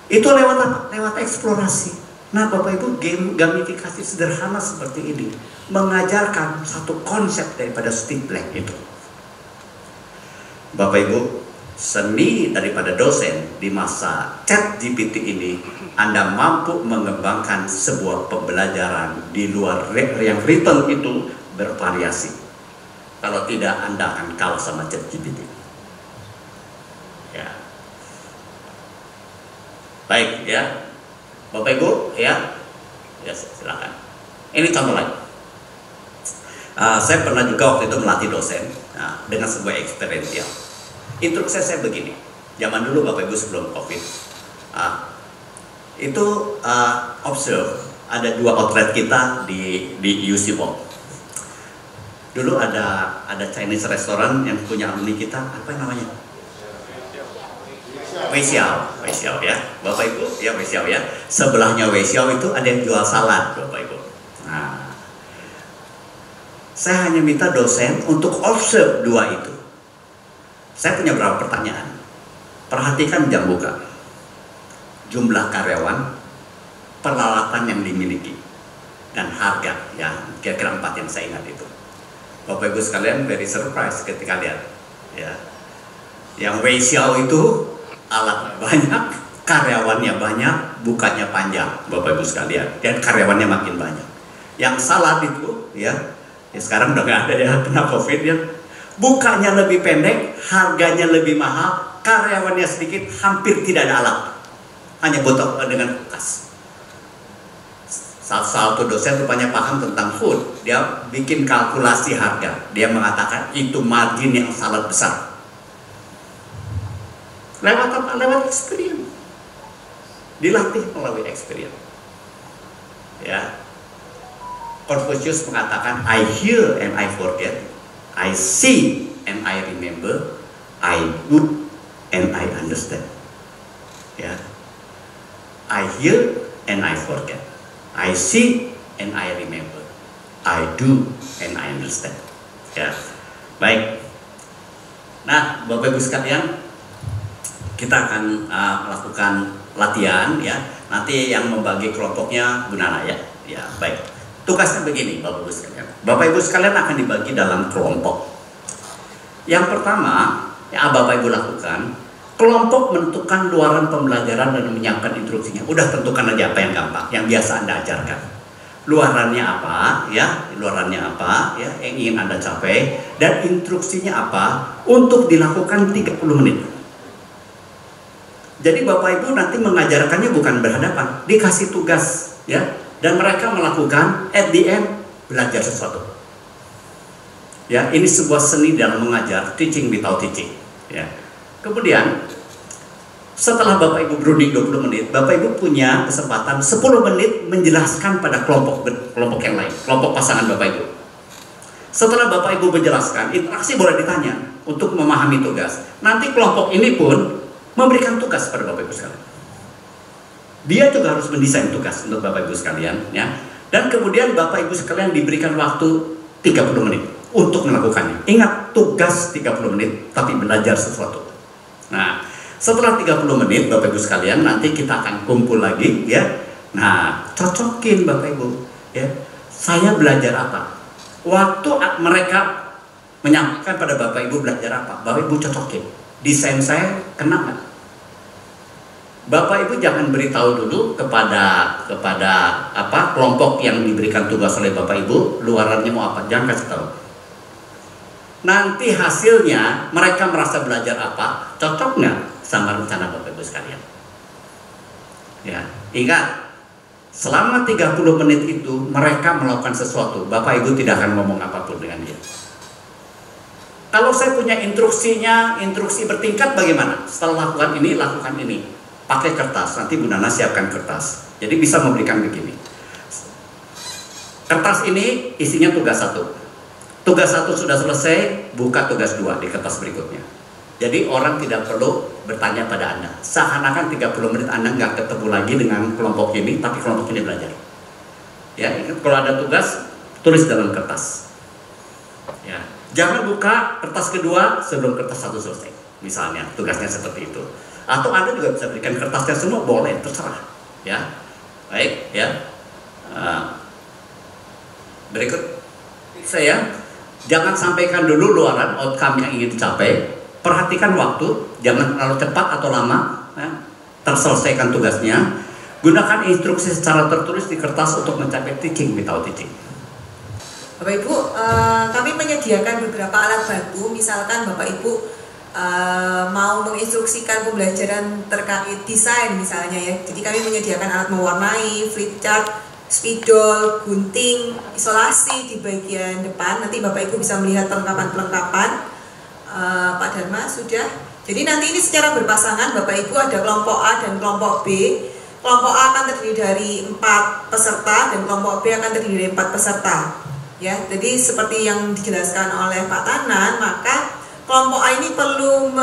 Itu lewat apa? Lewat eksplorasi. Nah Bapak Ibu, gamifikasi sederhana seperti ini mengajarkan satu konsep daripada Steve Black itu. Bapak Ibu, seni daripada dosen di masa ChatGPT ini, Anda mampu mengembangkan sebuah pembelajaran di luar yang written itu bervariasi. Kalau tidak, Anda akan kalah sama ChatGPT. Ya. Baik ya, Bapak Ibu ya, silakan. Ini contoh lagi. Saya pernah juga waktu itu melatih dosen dengan sebuah eksperiensial. Instruksi saya begini, zaman dulu Bapak Ibu sebelum COVID, itu observe ada 2 outlet kita di UC Mall. Dulu ada Chinese restoran yang punya alumni kita, apa yang namanya? Wei Xiao ya, Bapak Ibu ya, Wei Xiao ya. Sebelahnya Wei Xiao itu ada yang jual salad, Bapak Ibu. Nah, saya hanya minta dosen untuk observe 2 itu. Saya punya beberapa pertanyaan. Perhatikan jam buka, jumlah karyawan, peralatan yang dimiliki, dan harga. Ya, kira-kira 4 yang saya ingat itu. Bapak Ibu sekalian very surprise ketika lihat. Ya, yang Wei Xiao itu alat banyak, karyawannya banyak, bukanya panjang, Bapak Ibu sekalian, dan karyawannya makin banyak. Yang salad itu, ya sekarang udah nggak ada ya, kena COVID ya. Bukanya lebih pendek, harganya lebih mahal, karyawannya sedikit, hampir tidak ada alat, hanya botol dengan kulkas. Satu dosen rupanya paham tentang food, dia bikin kalkulasi harga, dia mengatakan itu margin yang sangat besar. Lewat apa? Lewat experience. Dilatih melalui experience. Ya. Confucius mengatakan, I hear and I forget, I see and I remember, I do and I understand. Ya. I hear and I forget, I see and I remember, I do and I understand. Ya. Baik. Nah, Bapak Ibu sekalian, kita akan melakukan latihan ya. Nanti yang membagi kelompoknya Bu Nana ya. Ya, baik. Tugasnya begini Bapak Ibu sekalian. Bapak Ibu sekalian akan dibagi dalam kelompok. Yang pertama, yang Bapak Ibu lakukan, kelompok menentukan luaran pembelajaran dan menyiapkan instruksinya. Udah tentukan aja apa yang gampang, yang biasa Anda ajarkan. Luarannya apa ya? Luarannya apa ya yang ingin Anda capai, dan instruksinya apa untuk dilakukan 30 menit. Jadi Bapak Ibu nanti mengajarkannya bukan berhadapan, dikasih tugas ya, dan mereka melakukan at the end belajar sesuatu. Ya, ini sebuah seni dalam mengajar, teaching without teaching. Ya. Kemudian setelah Bapak Ibu berunding 20 menit, Bapak Ibu punya kesempatan 10 menit menjelaskan pada kelompok yang lain, kelompok pasangan Bapak Ibu. Setelah Bapak Ibu menjelaskan, interaksi boleh ditanya untuk memahami tugas. Nanti kelompok ini pun memberikan tugas pada Bapak Ibu sekalian. Dia juga harus mendesain tugas untuk Bapak Ibu sekalian ya. Dan kemudian Bapak Ibu sekalian diberikan waktu 30 menit untuk melakukannya. Ingat, tugas 30 menit tapi belajar sesuatu. Nah, setelah 30 menit Bapak Ibu sekalian, nanti kita akan kumpul lagi ya. Nah, cocokin Bapak Ibu ya. Saya belajar apa? Waktu mereka menyampaikan pada Bapak Ibu belajar apa, Bapak Ibu cocokin. Desain saya kena nggak? Bapak Ibu jangan beritahu dulu kepada kelompok yang diberikan tugas oleh Bapak Ibu luarannya mau apa, jangan kasih tahu. Nanti hasilnya mereka merasa belajar apa, cocok nggak sama rencana Bapak Ibu sekalian. Ya, ingat, selama 30 menit itu mereka melakukan sesuatu, Bapak Ibu tidak akan ngomong apapun dengan dia. Kalau saya punya instruksinya, instruksi bertingkat bagaimana? Setelah lakukan ini, pakai kertas. Nanti Bu Nana siapkan kertas. Jadi bisa memberikan begini. Kertas ini isinya tugas 1. tugas 1 sudah selesai, buka tugas 2 di kertas berikutnya. Jadi orang tidak perlu bertanya pada Anda. Seakan-akan 30 menit Anda nggak ketemu lagi dengan kelompok ini, tapi kelompok ini belajar. Ya, ingat kalau ada tugas, tulis dalam kertas. Ya, jangan buka kertas kedua sebelum kertas 1 selesai. Misalnya, tugasnya seperti itu. Atau Anda juga bisa berikan kertasnya semua, boleh, terserah. Ya, baik, ya. Berikut saya, jangan sampaikan dulu luaran outcome yang ingin dicapai. Perhatikan waktu, jangan terlalu cepat atau lama ya, terselesaikan tugasnya. Gunakan instruksi secara tertulis di kertas untuk mencapai teaching without teaching. Bapak Ibu, kami menyediakan beberapa alat bantu. Misalkan Bapak Ibu mau menginstruksikan pembelajaran terkait desain misalnya ya. Jadi kami menyediakan alat mewarnai, flip chart, spidol, gunting, isolasi di bagian depan. Nanti Bapak Ibu bisa melihat perlengkapan-perlengkapan. Pak Dharma sudah. Jadi nanti ini secara berpasangan, Bapak Ibu ada kelompok A dan kelompok B. Kelompok A akan terdiri dari 4 peserta dan kelompok B akan terdiri dari 4 peserta. Ya, jadi seperti yang dijelaskan oleh Pak Tanan, maka kelompok A ini perlu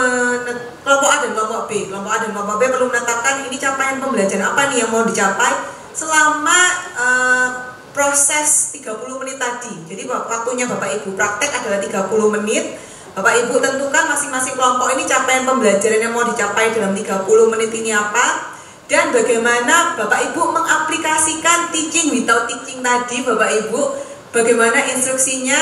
kelompok A dan kelompok B perlu menetapkan ini capaian pembelajaran apa nih yang mau dicapai selama proses 30 menit tadi. Jadi waktunya Bapak Ibu praktek adalah 30 menit. Bapak Ibu tentukan masing-masing kelompok ini capaian pembelajaran yang mau dicapai dalam 30 menit ini apa, dan bagaimana Bapak Ibu mengaplikasikan teaching without teaching tadi. Bapak Ibu, bagaimana instruksinya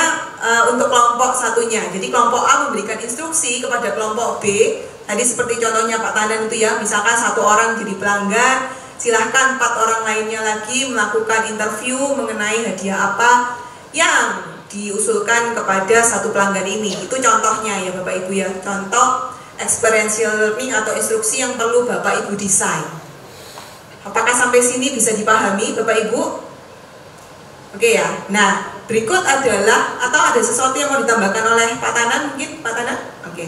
untuk kelompok satunya. Jadi kelompok A memberikan instruksi kepada kelompok B. Tadi seperti contohnya Pak Tanan itu ya, misalkan 1 orang jadi pelanggan, silahkan 4 orang lainnya lagi melakukan interview mengenai hadiah apa yang diusulkan kepada 1 pelanggan ini. Itu contohnya ya Bapak Ibu ya, contoh experiential learning atau instruksi yang perlu Bapak Ibu desain. Apakah sampai sini bisa dipahami Bapak Ibu? Oke ya. Nah, berikut adalah, atau ada sesuatu yang mau ditambahkan oleh Pak Tanan mungkin, Pak Tanan? Oke.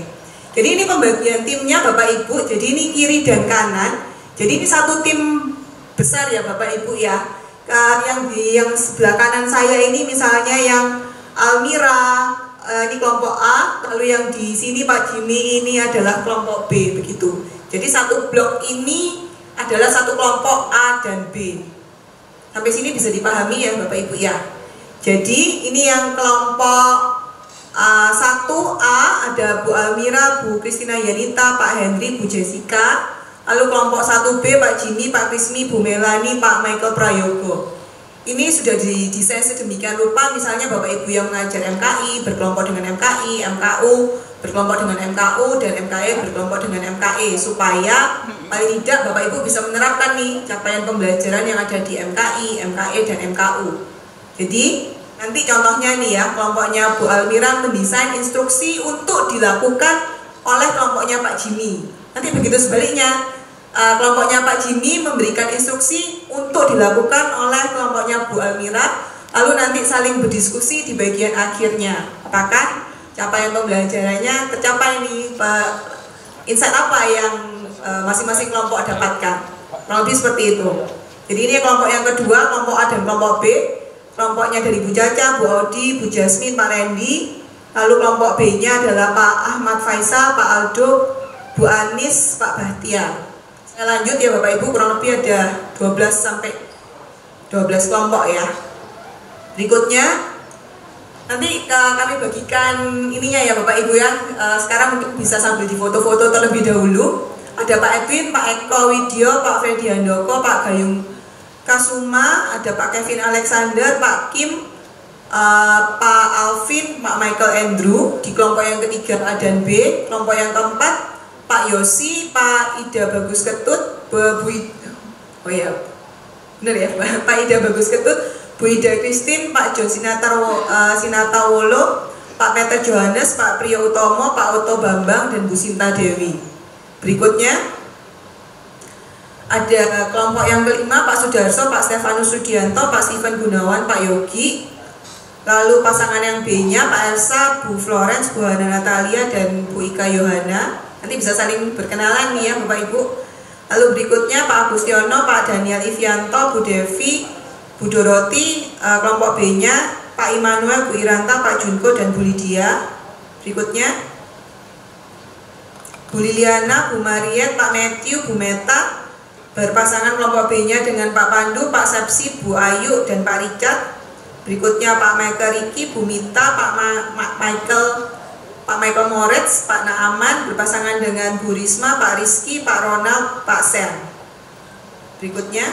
Jadi ini pembagian timnya Bapak Ibu. Jadi ini kiri dan kanan. Jadi ini satu tim besar ya Bapak Ibu ya. Yang sebelah kanan saya ini misalnya yang Almira, ini kelompok A, lalu yang di sini Pak Jimmy ini adalah kelompok B, begitu. Jadi satu blok ini adalah satu kelompok A dan B. Sampai sini bisa dipahami ya Bapak Ibu ya. Jadi ini yang kelompok 1A ada Bu Almira, Bu Kristina Yanita, Pak Henry, Bu Jessica. Lalu kelompok 1B Pak Jimmy, Pak Krismi, Bu Melani, Pak Michael Prayogo. Ini sudah didesain sedemikian rupa, misalnya Bapak Ibu yang mengajar MKI berkelompok dengan MKI, MKU berkelompok dengan MKU, dan MKE berkelompok dengan MKE, supaya paling tidak Bapak Ibu bisa menerapkan nih capaian pembelajaran yang ada di MKI, MKE, dan MKU. Jadi nanti contohnya nih ya, kelompoknya Bu Almira mendesain instruksi untuk dilakukan oleh kelompoknya Pak Jimmy. Nanti begitu sebaliknya, kelompoknya Pak Jimmy memberikan instruksi untuk dilakukan oleh kelompoknya Bu Almira, lalu nanti saling berdiskusi di bagian akhirnya. Apakah capaian pembelajarannya tercapai nih, insight apa yang masing-masing kelompok dapatkan? Kurang lebih seperti itu. Jadi ini kelompok yang kedua, kelompok A dan kelompok B. Kelompoknya dari Bu Caca, Bu Audi, Bu Jasmine, Pak Randy. Lalu kelompok B-nya adalah Pak Ahmad Faisal, Pak Aldo, Bu Anis, Pak Bahtiar. Saya lanjut ya Bapak Ibu, kurang lebih ada 12 sampai 12 kelompok ya. Berikutnya nanti kami bagikan ininya ya Bapak Ibu ya. Sekarang mungkin bisa sambil difoto-foto terlebih dahulu. Ada Pak Edwin, Pak Eko Widyo, Pak Freddy Handoko, Pak Gayung Kasuma, ada Pak Kevin Alexander, Pak Kim, Pak Alvin, Pak Michael Andrew. Di kelompok yang ketiga A dan B. Kelompok yang keempat Pak Yosi, Pak Ida Bagus Ketut, Pak Ida Bagus Ketut, Bu Ida Christine, Pak John Sinatawolo, Pak Peter Johannes, Pak Priyo Utomo, Pak Oto Bambang, dan Bu Sinta Dewi. Berikutnya ada kelompok yang kelima, Pak Sudarso, Pak Stefanus Rudianto, Pak Steven Gunawan, Pak Yogi. Lalu pasangan yang B-nya Pak Elsa, Bu Florence, Bu Hana Natalia, dan Bu Ika Yohana. Nanti bisa saling berkenalan nih ya Bapak Ibu. Lalu berikutnya Pak Agustiono, Pak Daniel Ivianto, Bu Devi, Bu Doroti. Kelompok B-nya Pak Immanuel, Bu Iranta, Pak Junko, dan Bu Lydia. Berikutnya Bu Liliana, Bu Mariet, Pak Matthew, Bu Meta. Berpasangan kelompok B-nya dengan Pak Pandu, Pak Sepsi, Bu Ayu, dan Pak Richard. Berikutnya Pak Michael Riki, Bu Mita, Pak Michael Moritz, Pak Naaman. Berpasangan dengan Bu Risma, Pak Rizky, Pak Ronald, Pak Sen. Berikutnya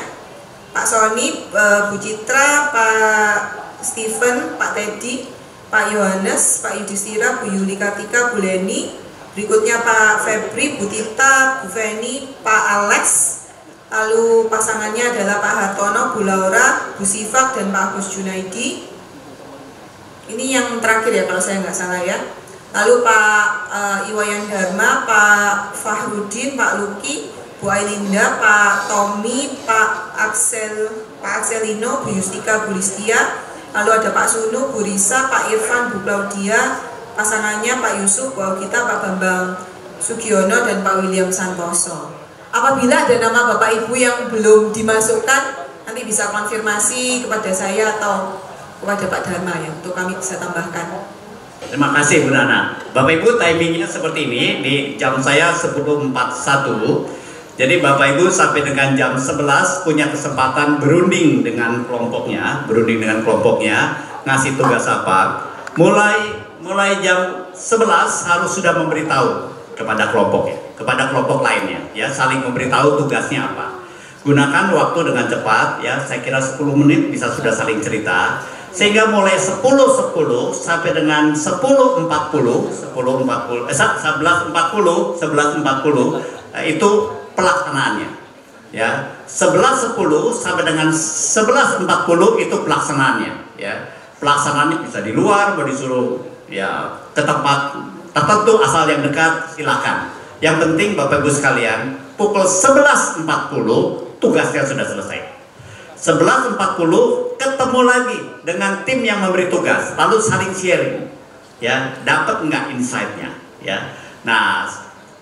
Pak Sony, Bu Citra, Pak Steven, Pak Teddy, Pak Yohanes, Pak Yudhistira, Bu Yuli Kartika, Bu Leni. Berikutnya Pak Febri, Bu Tita, Bu Feni, Pak Alex. Lalu pasangannya adalah Pak Hartono, Bu Laura, Bu Sifak, dan Pak Agus Junaidi. Ini yang terakhir ya kalau saya nggak salah ya. Lalu Pak Iwayan Dharma, Pak Fahrudin, Pak Luki, Bu Ailinda, Pak Tommy, Pak Akselino, Bu Yustika, Bu Listia. Lalu ada Pak Sunu, Bu Risa, Pak Irfan, Bu Claudia. Pasangannya Pak Yusuf, Bu Augita, Pak Bambang Sugiono, dan Pak William Santoso. Apabila ada nama Bapak Ibu yang belum dimasukkan, nanti bisa konfirmasi kepada saya atau kepada Pak Dharma ya, untuk kami bisa tambahkan. Terima kasih Bu Nana. Bapak Ibu, timingnya seperti ini, di jam saya 10.41. Jadi Bapak Ibu sampai dengan jam 11 punya kesempatan berunding dengan kelompoknya, ngasih tugas apa. Mulai jam 11 harus sudah memberitahu kepada kelompoknya, kepada kelompok lainnya, ya, saling memberitahu tugasnya apa. Gunakan waktu dengan cepat, ya, saya kira 10 menit bisa sudah saling cerita, sehingga mulai 10.10 sampai dengan 11.40 itu pelaksanaannya, ya. 11.10 sampai dengan 11.40 itu pelaksanaannya, ya. Pelaksanaannya bisa di luar, mau disuruh ya ke tempat tertentu asal yang dekat silakan. Yang penting Bapak Ibu sekalian, pukul 11.40 tugasnya sudah selesai. 11.40 ketemu lagi dengan tim yang memberi tugas, lalu saling sharing, ya, dapat nggak insight-nya, ya. Nah,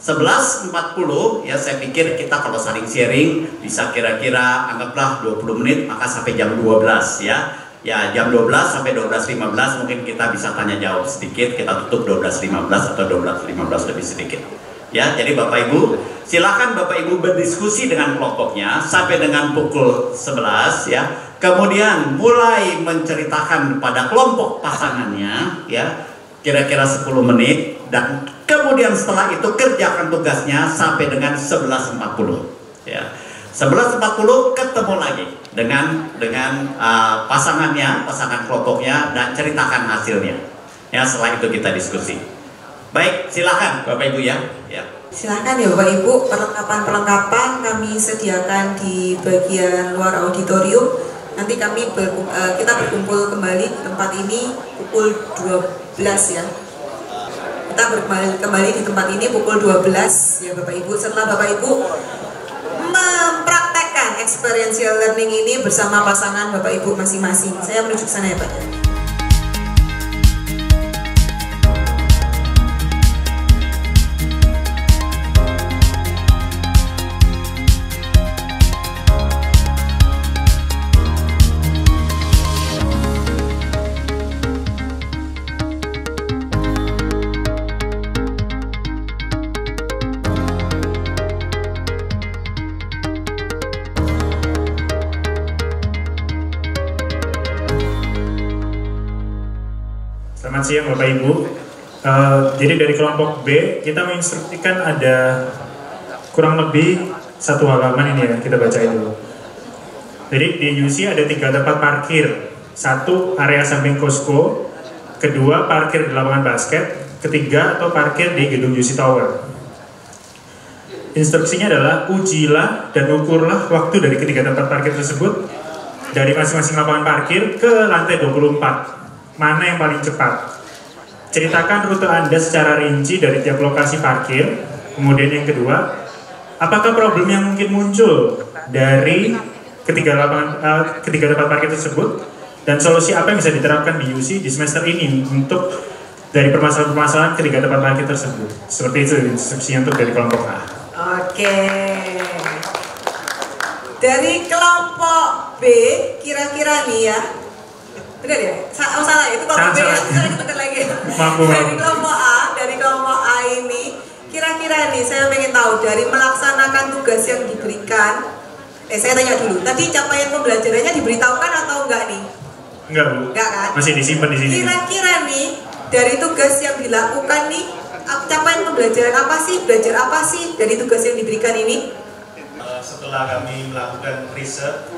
11.40 ya, saya pikir kita kalau saling sharing bisa kira-kira anggaplah 20 menit, maka sampai jam 12 ya. Ya, jam 12 sampai 12.15 mungkin kita bisa tanya jawab sedikit, kita tutup 12.15 atau 12.15 lebih sedikit. Ya, jadi Bapak Ibu, silakan Bapak Ibu berdiskusi dengan kelompoknya sampai dengan pukul 11 ya. Kemudian mulai menceritakan pada kelompok pasangannya ya, kira-kira 10 menit, dan kemudian setelah itu kerjakan tugasnya sampai dengan 11.40 ya. 11.40 ketemu lagi dengan pasangannya, pasangan kelompoknya, dan ceritakan hasilnya. Ya, setelah itu kita diskusi. Baik, silakan Bapak Ibu ya. Silakan ya Bapak Ibu, perlengkapan kami sediakan di bagian luar auditorium. Nanti kita berkumpul kembali di tempat ini pukul 12 ya. Kita kembali di tempat ini pukul 12 ya Bapak Ibu. Setelah Bapak Ibu mempraktekkan experiential learning ini bersama pasangan Bapak Ibu masing-masing. Saya menuju ke sana ya Pak. Selamat siang Bapak Ibu. Jadi dari kelompok B kita menginstruksikan ada kurang lebih 1 halaman ini ya, kita bacain dulu. Jadi di UC ada 3 tempat parkir. 1 area samping Costco, 2 parkir di lapangan basket, 3 atau parkir di gedung UC Tower. Instruksinya adalah ujilah dan ukurlah waktu dari ketiga tempat parkir tersebut dari masing-masing lapangan parkir ke lantai 24. Mana yang paling cepat? Ceritakan rute Anda secara rinci dari tiap lokasi parkir. Kemudian yang kedua, apakah problem yang mungkin muncul dari ketiga tempat parkir tersebut, dan solusi apa yang bisa diterapkan di UC di semester ini untuk dari permasalahan-permasalahan ketiga tempat parkir tersebut. Seperti itu instruksinya untuk dari kelompok A. Oke. Dari kelompok B, kira-kira nih ya, Benar ya? Oh salah, itu kelompok B ya? Saya betul lagi. Dari kelompok A ini, kira-kira nih saya pengen tahu dari melaksanakan tugas yang diberikan. Saya tanya dulu, tadi capaian pembelajarannya diberitahukan atau enggak nih? Enggak, Bu. Enggak kan? Masih disimpan di sini. Kira-kira nih, dari tugas yang dilakukan nih, capaian pembelajaran apa sih? Belajar apa sih dari tugas yang diberikan ini? Setelah kami melakukan riset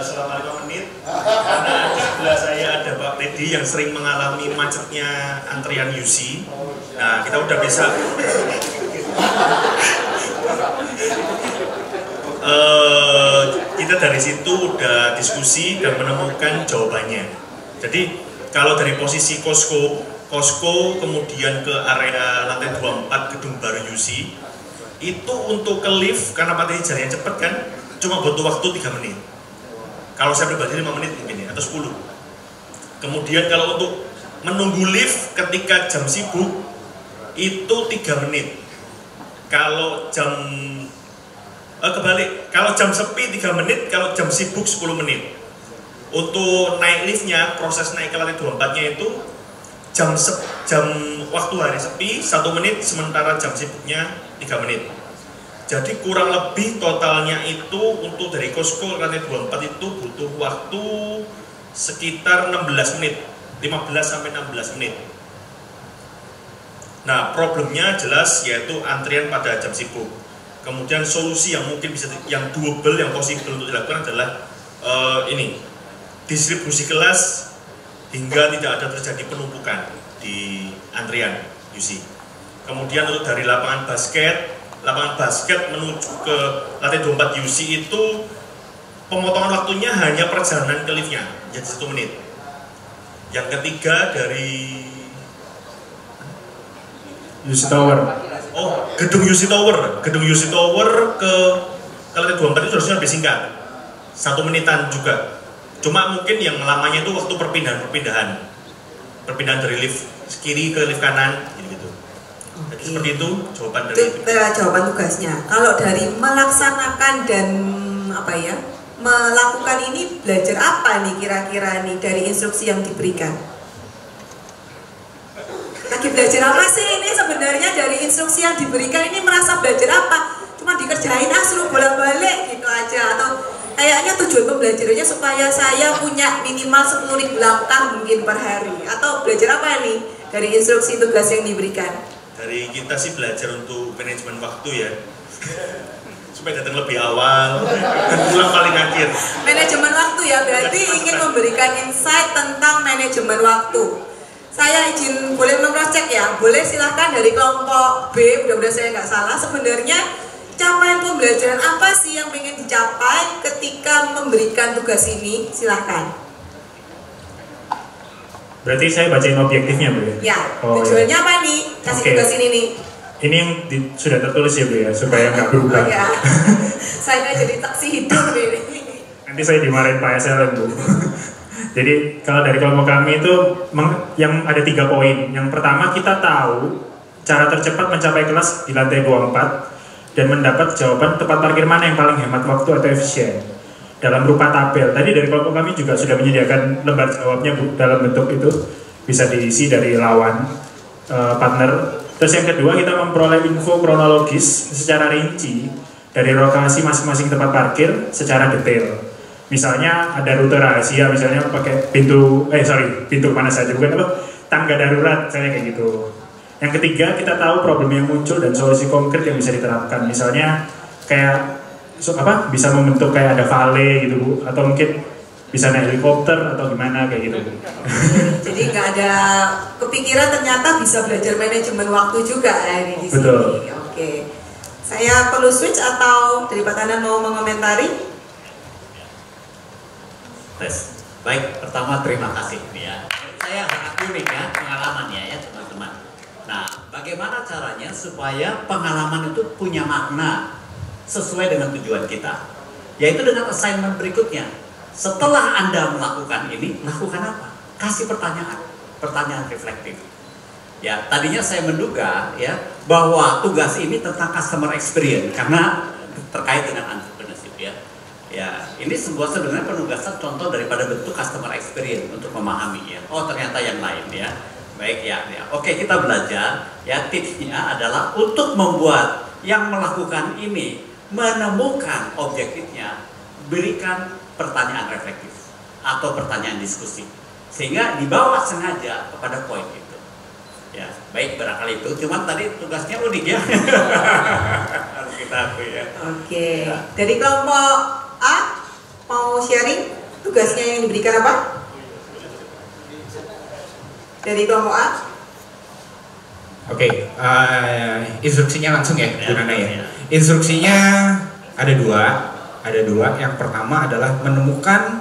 selama 5 menit, karena di sebelah saya ada Pak Teddy yang sering mengalami macetnya antrian UC. Nah, kita udah bisa kita dari situ udah diskusi dan menemukan jawabannya. Jadi kalau dari posisi Costco kemudian ke area lantai 24 gedung baru UC, itu untuk ke lift karena Pak Teddy jalannya cepet kan, cuma butuh waktu 3 menit. Kalau saya pribadi 5 menit mungkin ya, atau 10. Kemudian kalau untuk menunggu lift ketika jam sibuk itu 3 menit. Kalau jam kebalik, kalau jam sepi 3 menit, kalau jam sibuk 10 menit. Untuk naik liftnya, proses naik ke lantai 24-nya itu jam waktu hari sepi 1 menit, sementara jam sibuknya 3 menit. Jadi kurang lebih totalnya itu untuk dari Costco ke lantai 24 itu butuh waktu sekitar 16 menit, 15 sampai 16 menit. Nah, problemnya jelas yaitu antrian pada jam sibuk. Kemudian solusi yang mungkin bisa, yang doable, yang possible untuk dilakukan adalah ini, distribusi kelas hingga tidak ada terjadi penumpukan di antrian UC. Kemudian untuk dari lapangan basket menuju ke lantai 24 UC itu pemotongan waktunya hanya perjalanan ke liftnya, jadi 1 menit. Yang ketiga dari UC Tower. Oh, gedung UC Tower ke lantai 24 itu harusnya lebih singkat, 1 menitan juga. Cuma mungkin yang lamanya itu waktu perpindahan dari lift kiri ke lift kanan gitu. Jadi seperti itu jawaban dari itu. Jawaban tugasnya. Kalau dari melaksanakan dan melakukan ini belajar apa nih kira-kira nih dari instruksi yang diberikan? Lagi belajar apa sih ini sebenarnya dari instruksi yang diberikan ini, merasa belajar apa? Cuma dikerjain suruh bolak-balik gitu aja, atau kayaknya tujuan pembelajarannya supaya saya punya minimal 10.000 langkah mungkin per hari, atau belajar apa nih dari instruksi tugas yang diberikan? Dari kita sih belajar untuk manajemen waktu ya, supaya datang lebih awal dan pulang paling akhir. Manajemen waktu ya, berarti ingin memberikan insight tentang manajemen waktu. Saya izin boleh cross check ya, boleh silahkan dari kelompok B, mudah-mudahan saya nggak salah. Sebenarnya capaian pembelajaran apa sih yang ingin dicapai ketika memberikan tugas ini? Silahkan. Berarti saya bacain objektifnya, Bu ya? Ya, tujuannya apa nih? Kasih tugas ini nih. Ini yang sudah tertulis ya, Bu ya, supaya nggak berubah. Oh, ya. Saya jadi taksi hidup ini. Nanti saya dimarahin Pak SLM, Bu. Jadi kalau dari kelompok kami itu yang ada 3 poin. Yang pertama, kita tahu cara tercepat mencapai kelas di lantai 24 dan mendapat jawaban tempat parkir mana yang paling hemat waktu atau efisien dalam berupa tabel. Tadi dari kelompok kami juga sudah menyediakan lembar jawabnya, Bu, dalam bentuk itu bisa diisi dari lawan partner. Terus yang kedua, kita memperoleh info kronologis secara rinci dari lokasi masing-masing tempat parkir secara detail. Misalnya ada rute rahasia, misalnya pakai pintu mana saja, bukan tangga darurat, misalnya kayak gitu. Yang ketiga, kita tahu problem yang muncul dan solusi konkret yang bisa diterapkan. Misalnya kayak bisa membentuk kayak ada vale gitu, Bu, atau mungkin bisa naik helikopter atau gimana kayak gitu, Bu. Jadi nggak ada kepikiran ternyata bisa belajar manajemen waktu juga ini di sini. Betul. Oke. Saya perlu switch atau dari Pak Tanan mau mengomentari? Tes. Baik, pertama terima kasih ya. Saya sangat unik ya pengalamannya ya teman-teman. Nah, bagaimana caranya supaya pengalaman itu punya makna sesuai dengan tujuan kita? Yaitu dengan assignment berikutnya. Setelah Anda melakukan ini, lakukan apa? Kasih pertanyaan reflektif. Ya, tadinya saya menduga ya bahwa tugas ini tentang customer experience karena terkait dengan entrepreneurship ya. Ya, ini sebenarnya penugasan contoh daripada bentuk customer experience untuk memahami ya. Oh ternyata yang lain ya. Baik ya. Oke, kita belajar ya, tipsnya adalah untuk membuat yang melakukan ini menemukan objektifnya, berikan pertanyaan reflektif atau pertanyaan diskusi sehingga dibawa sengaja kepada poin itu. Ya, baik barangkali itu. Cuman tadi tugasnya unik ya. Harus kita akui ya. Oke. Dari kelompok A mau sharing tugasnya yang diberikan apa? Dari kelompok A? Oke, instruksinya langsung ya, Bu Nana ya. Instruksinya ada dua. Yang pertama adalah menemukan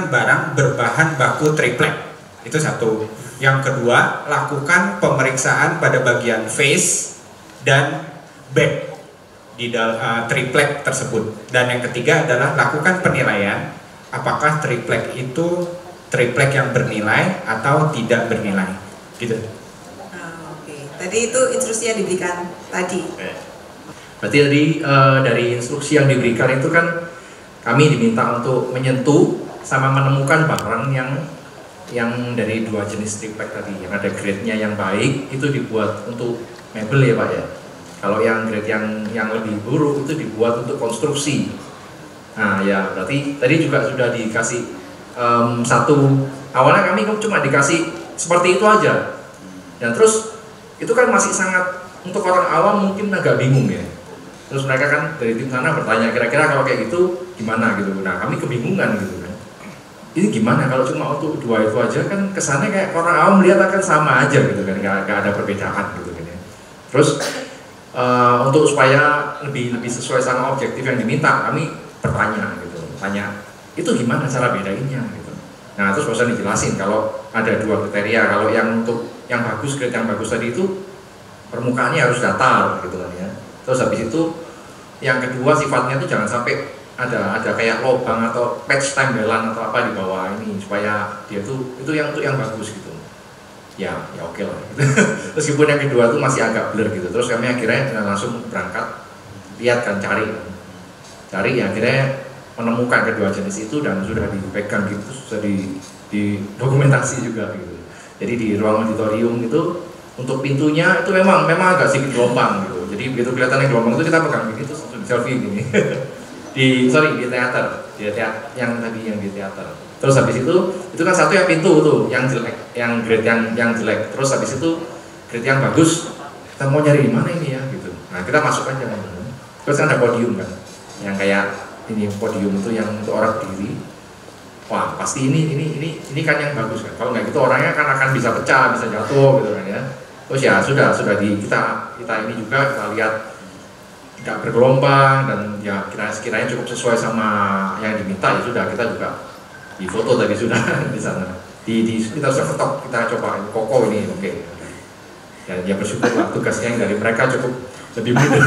barang berbahan baku triplek. Itu satu. Yang kedua, lakukan pemeriksaan pada bagian face dan back di triplek tersebut. Dan yang ketiga adalah lakukan penilaian apakah triplek itu triplek yang bernilai atau tidak bernilai. Gitu. Oke. Tadi itu instruksi yang diberikan tadi. Berarti tadi dari instruksi yang diberikan itu kan kami diminta untuk menyentuh sama menemukan barang yang dari dua jenis triplek tadi, yang ada grade-nya yang baik itu dibuat untuk mebel ya Pak ya. Kalau yang grade yang lebih buruk itu dibuat untuk konstruksi. Nah ya berarti tadi juga sudah dikasih satu, awalnya kami cuma dikasih seperti itu aja. Dan terus itu kan masih sangat, untuk orang awam mungkin agak bingung ya. Terus mereka kan dari tim sana bertanya kira-kira kalau kayak gitu gimana gitu. Nah kami kebingungan gitu kan. Ini gimana kalau cuma untuk dua itu aja, kan kesannya kayak orang awam melihat akan sama aja gitu kan, nggak ada perbedaan gitu kan ya. Terus untuk supaya lebih sesuai sama objektif yang diminta, kami bertanya gitu, tanya itu gimana cara bedainnya gitu. Nah terus bosan dijelasin kalau ada dua kriteria, kalau yang untuk yang bagus, grade yang bagus tadi itu permukaannya harus datar gitu kan ya. Terus habis itu yang kedua sifatnya itu jangan sampai ada kayak lubang atau patch tembelan atau apa di bawah ini, supaya dia itu yang bagus gitu. Ya oke lah gitu. Meskipun yang kedua itu masih agak blur gitu. Terus kami akhirnya langsung berangkat lihat kan, cari akhirnya menemukan kedua jenis itu dan sudah dipegang gitu, sudah di dokumentasi juga gitu. Jadi di ruang auditorium itu untuk pintunya itu memang agak sedikit gelombang gitu. Jadi begitu kelihatan yang gelombang itu kita pegang gitu terus langsung selfie gini. di teater, yang tadi yang di teater. Terus habis itu kan satu yang pintu tuh, yang jelek, yang grade yang jelek. Terus habis itu grade yang bagus, kita mau nyari di mana ini ya gitu. Nah kita masuk aja kan. Terus kan ada podium kan, yang kayak ini podium itu yang untuk orang berdiri. Wah pasti ini kan yang bagus kan. Kalau nggak gitu orangnya kan akan bisa pecah, bisa jatuh gitu kan ya. Terus ya sudah kita ini juga kita lihat tidak bergelombang dan ya kiranya cukup sesuai sama yang diminta, ya sudah kita juga di foto tadi sudah di sana. Kita sudah ketok, kita coba kokoh ini oke. Ya bersyukur lah tugasnya yang dari mereka cukup lebih mudah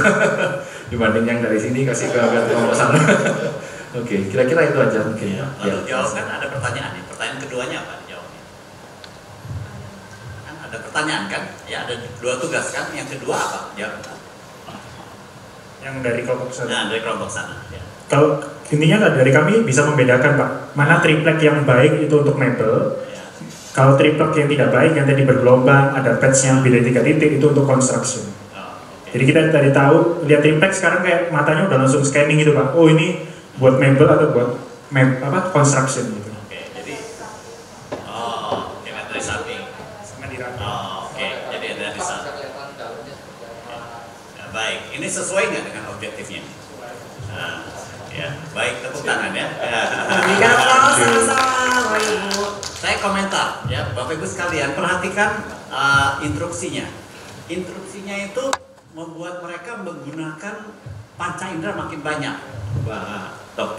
dibanding yang dari sini kasih ke kelompok sana. Oke, kira-kira itu aja mungkin. Ya, lalu jawab kan ada pertanyaan nih. Pertanyaan keduanya apa jawabnya? Kan ada pertanyaan kan? Ya ada dua tugas kan. Yang kedua apa? Jawab. Yang dari kelompok sana. Nah, dari kelompok sana. Ya. Kalau intinya dari kami bisa membedakan Pak, mana triplek yang baik itu untuk mebel. Ya. Kalau triplek yang tidak baik, yang tadi bergelombang, ada patch yang beda 3 titik, itu untuk construction. Jadi kita tadi tahu, lihat triplek sekarang kayak matanya udah langsung scanning gitu Pak. Oh ini buat mebel atau buat construction gitu. Oke, jadi dari samping. Oke, jadi dari samping. Ya, baik, ini sesuai nggak dengan objektifnya? Nah, ya, baik, tepuk tangan ya. Berikan aplaus sama-sama, Bapak Ibu. Saya komentar ya, Bapak Ibu sekalian, perhatikan instruksinya. Instruksinya itu membuat mereka menggunakan panca indera makin banyak. Wah, tok.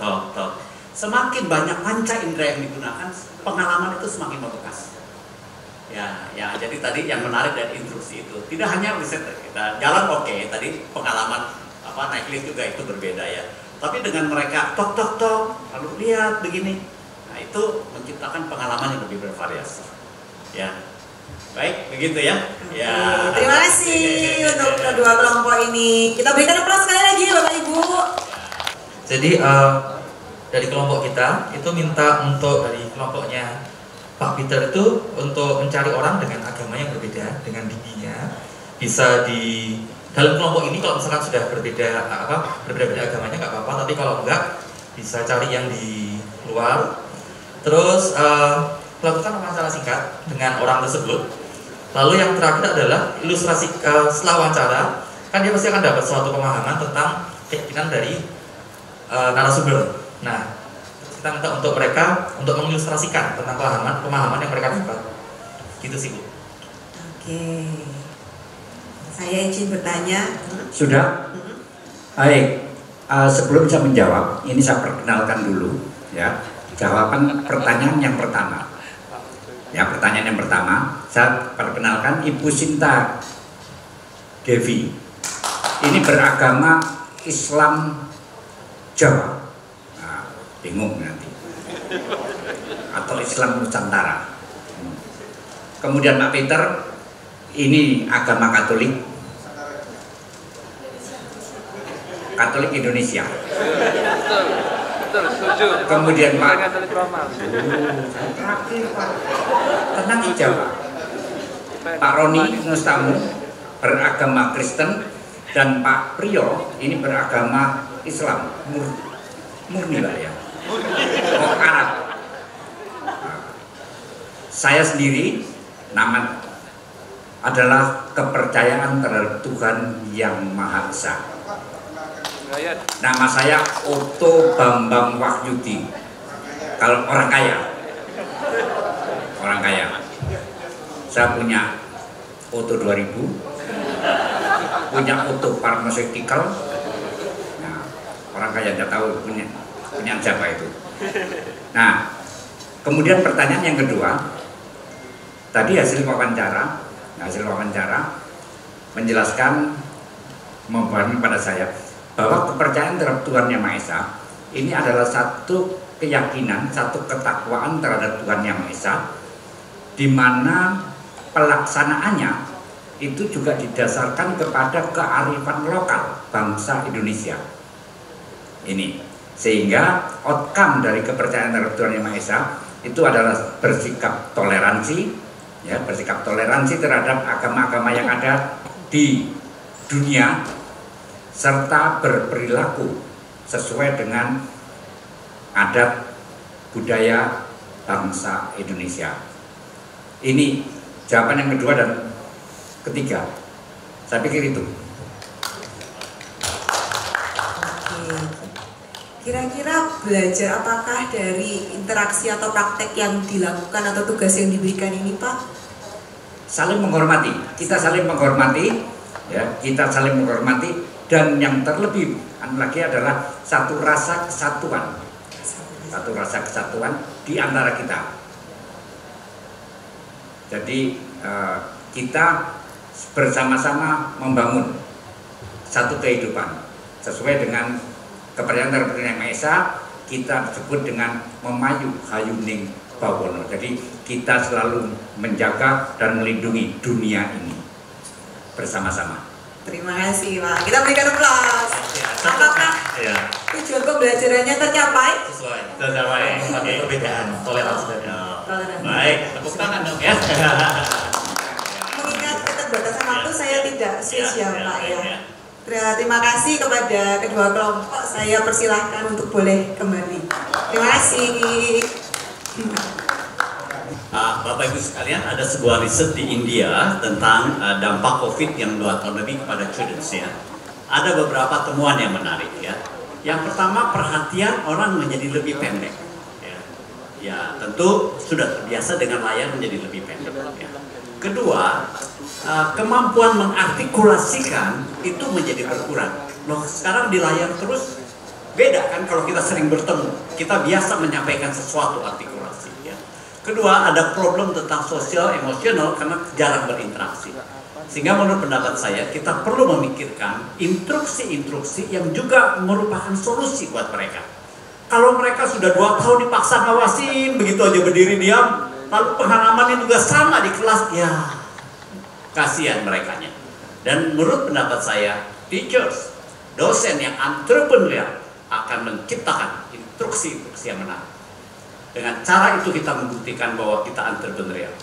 Semakin banyak panca indera yang digunakan, pengalaman itu semakin membekas. Ya, jadi tadi yang menarik dari instruksi itu tidak hanya riset kita jalan oke, tadi pengalaman naik lift juga itu berbeda ya. Tapi dengan mereka tok lalu lihat begini, nah itu menciptakan pengalaman yang lebih bervariasi. Ya. Baik, begitu ya. Ya. Terima kasih untuk kedua kelompok ini. Kita berikan aplaus sekali lagi Bapak Ibu. Jadi dari kelompok kita itu minta untuk dari kelompoknya Pak Peter itu untuk mencari orang dengan agama yang berbeda dengan dirinya. Bisa di dalam kelompok ini kalau misalkan sudah berbeda agamanya nggak apa-apa, tapi kalau enggak bisa cari yang di luar. Terus lakukan wawancara singkat dengan orang tersebut. Lalu yang terakhir adalah ilustrasi. Setelah wawancara kan dia pasti akan dapat suatu pemahaman tentang keyakinan dari narasumber. Nah, kita minta untuk mereka untuk mengilustrasikan tentang pemahaman yang mereka dapat. Gitu sih, Bu. Oke. Saya izin bertanya. Sudah? Baik. Sebelum saya menjawab, ini saya perkenalkan dulu ya. Jawaban pertanyaan yang pertama. Ya, pertanyaan yang pertama, saya perkenalkan Ibu Sinta Devi. Ini beragama Islam Jawa. Nah, bingung nanti. Atau Islam Nusantara. Kemudian Pak Peter, ini agama Katolik. Katolik Indonesia. Betul, setuju. Kemudian Pak, Katolik Roma. tenang aja Pak. Pak Roni Nustamu beragama Kristen dan Pak Priyo ini beragama Islam murni lah ya. Oh, Arab. Saya sendiri nama adalah kepercayaan terhadap Tuhan yang Maha Esa. Nama saya Otto Bambang Wahyudi. Kalau orang kaya, saya punya Otto 2000, punya Otto Pharmaceutical. Nah, orang kaya tidak tahu punya siapa itu. Nah, kemudian pertanyaan yang kedua, tadi hasil wawancara menjelaskan, memahami pada saya bahwa kepercayaan terhadap Tuhan Yang Maha Esa ini adalah satu keyakinan, satu ketakwaan terhadap Tuhan Yang Maha Esa, di mana pelaksanaannya itu juga didasarkan kepada kearifan lokal bangsa Indonesia. Ini sehingga outcome dari kepercayaan terhadap Tuhan Yang Maha Esa itu adalah bersikap toleransi, ya, bersikap toleransi terhadap agama-agama yang ada di dunia, serta berperilaku sesuai dengan adat budaya bangsa Indonesia. Ini jawaban yang kedua dan ketiga. Saya pikir itu. Kira-kira belajar apakah dari interaksi atau praktek yang dilakukan atau tugas yang diberikan ini, Pak? Saling menghormati. Kita saling menghormati, ya, kita saling menghormati. Dan yang terlebih lagi adalah satu rasa kesatuan di antara kita. Jadi kita bersama-sama membangun satu kehidupan sesuai dengan kepercayaan terhadap Tuhan Yang Maha Esa. Kita sebut dengan memayu hayuning bawono. Jadi kita selalu menjaga dan melindungi dunia ini bersama-sama. Terima kasih, Pak. Kita berikan aplaus. Apakah tujuan pembelajarannya tercapai? Tercapai. Pakai perbedaan, toleransi. Baik, tepuk tangan dong ya. Mengingat keterbatasan waktu, saya tidak switch ya, Pak ya. Terima kasih kepada kedua kelompok. Saya persilahkan untuk boleh kembali. Terima kasih. Bapak Ibu sekalian, ada sebuah riset di India tentang dampak COVID yang 2 tahun lebih kepada students ya. Ada beberapa temuan yang menarik ya. Yang pertama, perhatian orang menjadi lebih pendek. Ya, tentu sudah terbiasa dengan layar menjadi lebih pendek. Ya. Kedua, kemampuan mengartikulasikan itu menjadi berkurang. Loh, sekarang di layar terus beda kan kalau kita sering bertemu, kita biasa menyampaikan sesuatu artikulasi. Ya. Kedua, ada problem tentang sosial emosional karena jarang berinteraksi. Sehingga menurut pendapat saya, kita perlu memikirkan instruksi-instruksi yang juga merupakan solusi buat mereka. Kalau mereka sudah 2 tahun dipaksa ngawasin, begitu aja berdiri diam, lalu pengalamannya juga sama di kelas, ya kasihan merekanya. Dan menurut pendapat saya, teachers, dosen yang entrepreneur akan menciptakan instruksi-instruksi yang menarik. Dengan cara itu kita membuktikan bahwa kita entrepreneurial.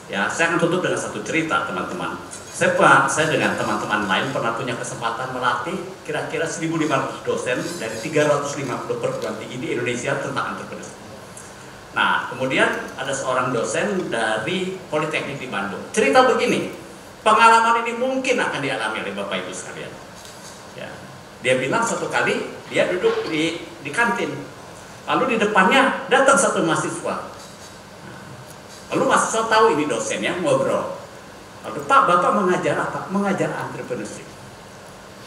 Ya, saya akan tutup dengan satu cerita, teman-teman. Saya dengan teman-teman lain pernah punya kesempatan melatih kira-kira 1.500 dosen dari 350 perguruan tinggi di Indonesia tentang entrepreneurship. Nah, kemudian ada seorang dosen dari Politeknik di Bandung. Cerita begini, pengalaman ini mungkin akan dialami oleh Bapak Ibu sekalian. Ya, dia bilang suatu kali dia duduk di kantin, lalu di depannya datang satu mahasiswa. Lalu mahasiswa tahu ini dosennya, ngobrol. Lalu, Pak, Bapak mengajar apa? Mengajar entrepreneurship.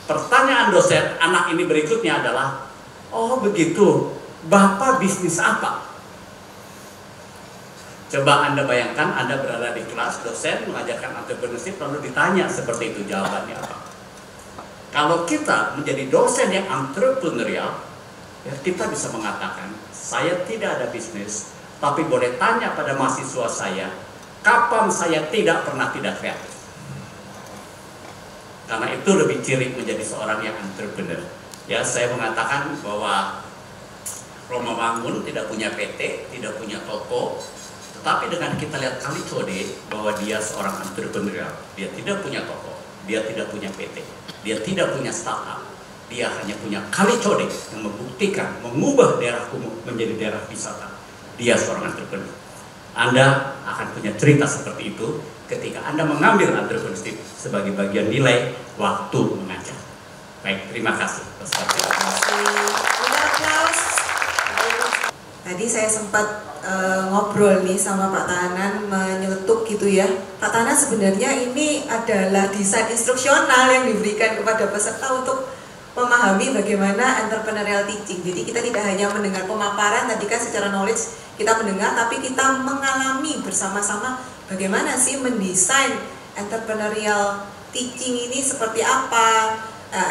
Pertanyaan dosen anak ini berikutnya adalah, oh begitu, Bapak bisnis apa? Coba Anda bayangkan, Anda berada di kelas, dosen mengajarkan entrepreneurship, lalu ditanya seperti itu, jawabannya apa? Kalau kita menjadi dosen yang entrepreneurial, ya kita bisa mengatakan, saya tidak ada bisnis, tapi boleh tanya pada mahasiswa saya, kapan saya tidak pernah tidak kreatif. Karena itu lebih ciri menjadi seorang yang entrepreneur. Ya, saya mengatakan bahwa Roma Bangun tidak punya PT, tidak punya toko, tetapi dengan kita lihat Kalicode bahwa dia seorang entrepreneur, dia tidak punya toko, dia tidak punya PT, dia tidak punya startup, dia hanya punya Kalicode yang membuktikan mengubah daerah kumuh menjadi daerah wisata. Dia seorang entrepreneur. Anda akan punya cerita seperti itu ketika Anda mengambil entrepreneurship sebagai bagian nilai waktu mengajar. Baik, terima kasih. Tadi saya sempat ngobrol nih sama Pak Tahanan, menyeletuk gitu ya. Pak Tahanan, sebenarnya ini adalah desain instruksional yang diberikan kepada peserta untuk memahami bagaimana entrepreneurial teaching. Jadi kita tidak hanya mendengar pemaparan, tadi kan secara knowledge kita mendengar, tapi kita mengalami bersama-sama bagaimana sih mendesain entrepreneurial teaching ini seperti apa,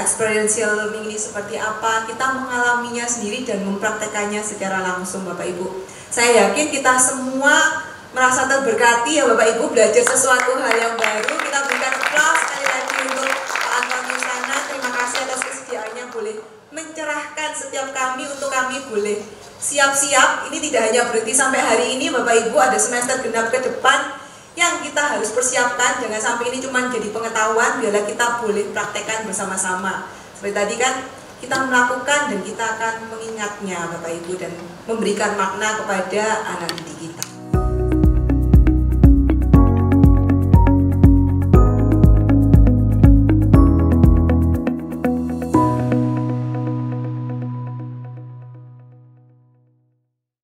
experiential learning ini seperti apa, kita mengalaminya sendiri dan mempraktekannya secara langsung, Bapak Ibu. Saya yakin kita semua merasa terberkati ya Bapak Ibu, belajar sesuatu hal yang baru. Kita berikan applause sekali lagi untuk Pak Antoni Sana. Terima kasih atas kesediaannya boleh mencerahkan setiap kami, untuk kami boleh siap-siap. Ini tidak hanya berhenti sampai hari ini Bapak Ibu, ada semester genap ke depan yang kita harus persiapkan. Jangan sampai ini cuma jadi pengetahuan, biarlah kita boleh praktekkan bersama-sama. Seperti tadi kan kita melakukan dan kita akan mengingatnya Bapak Ibu dan memberikan makna kepada anak didik.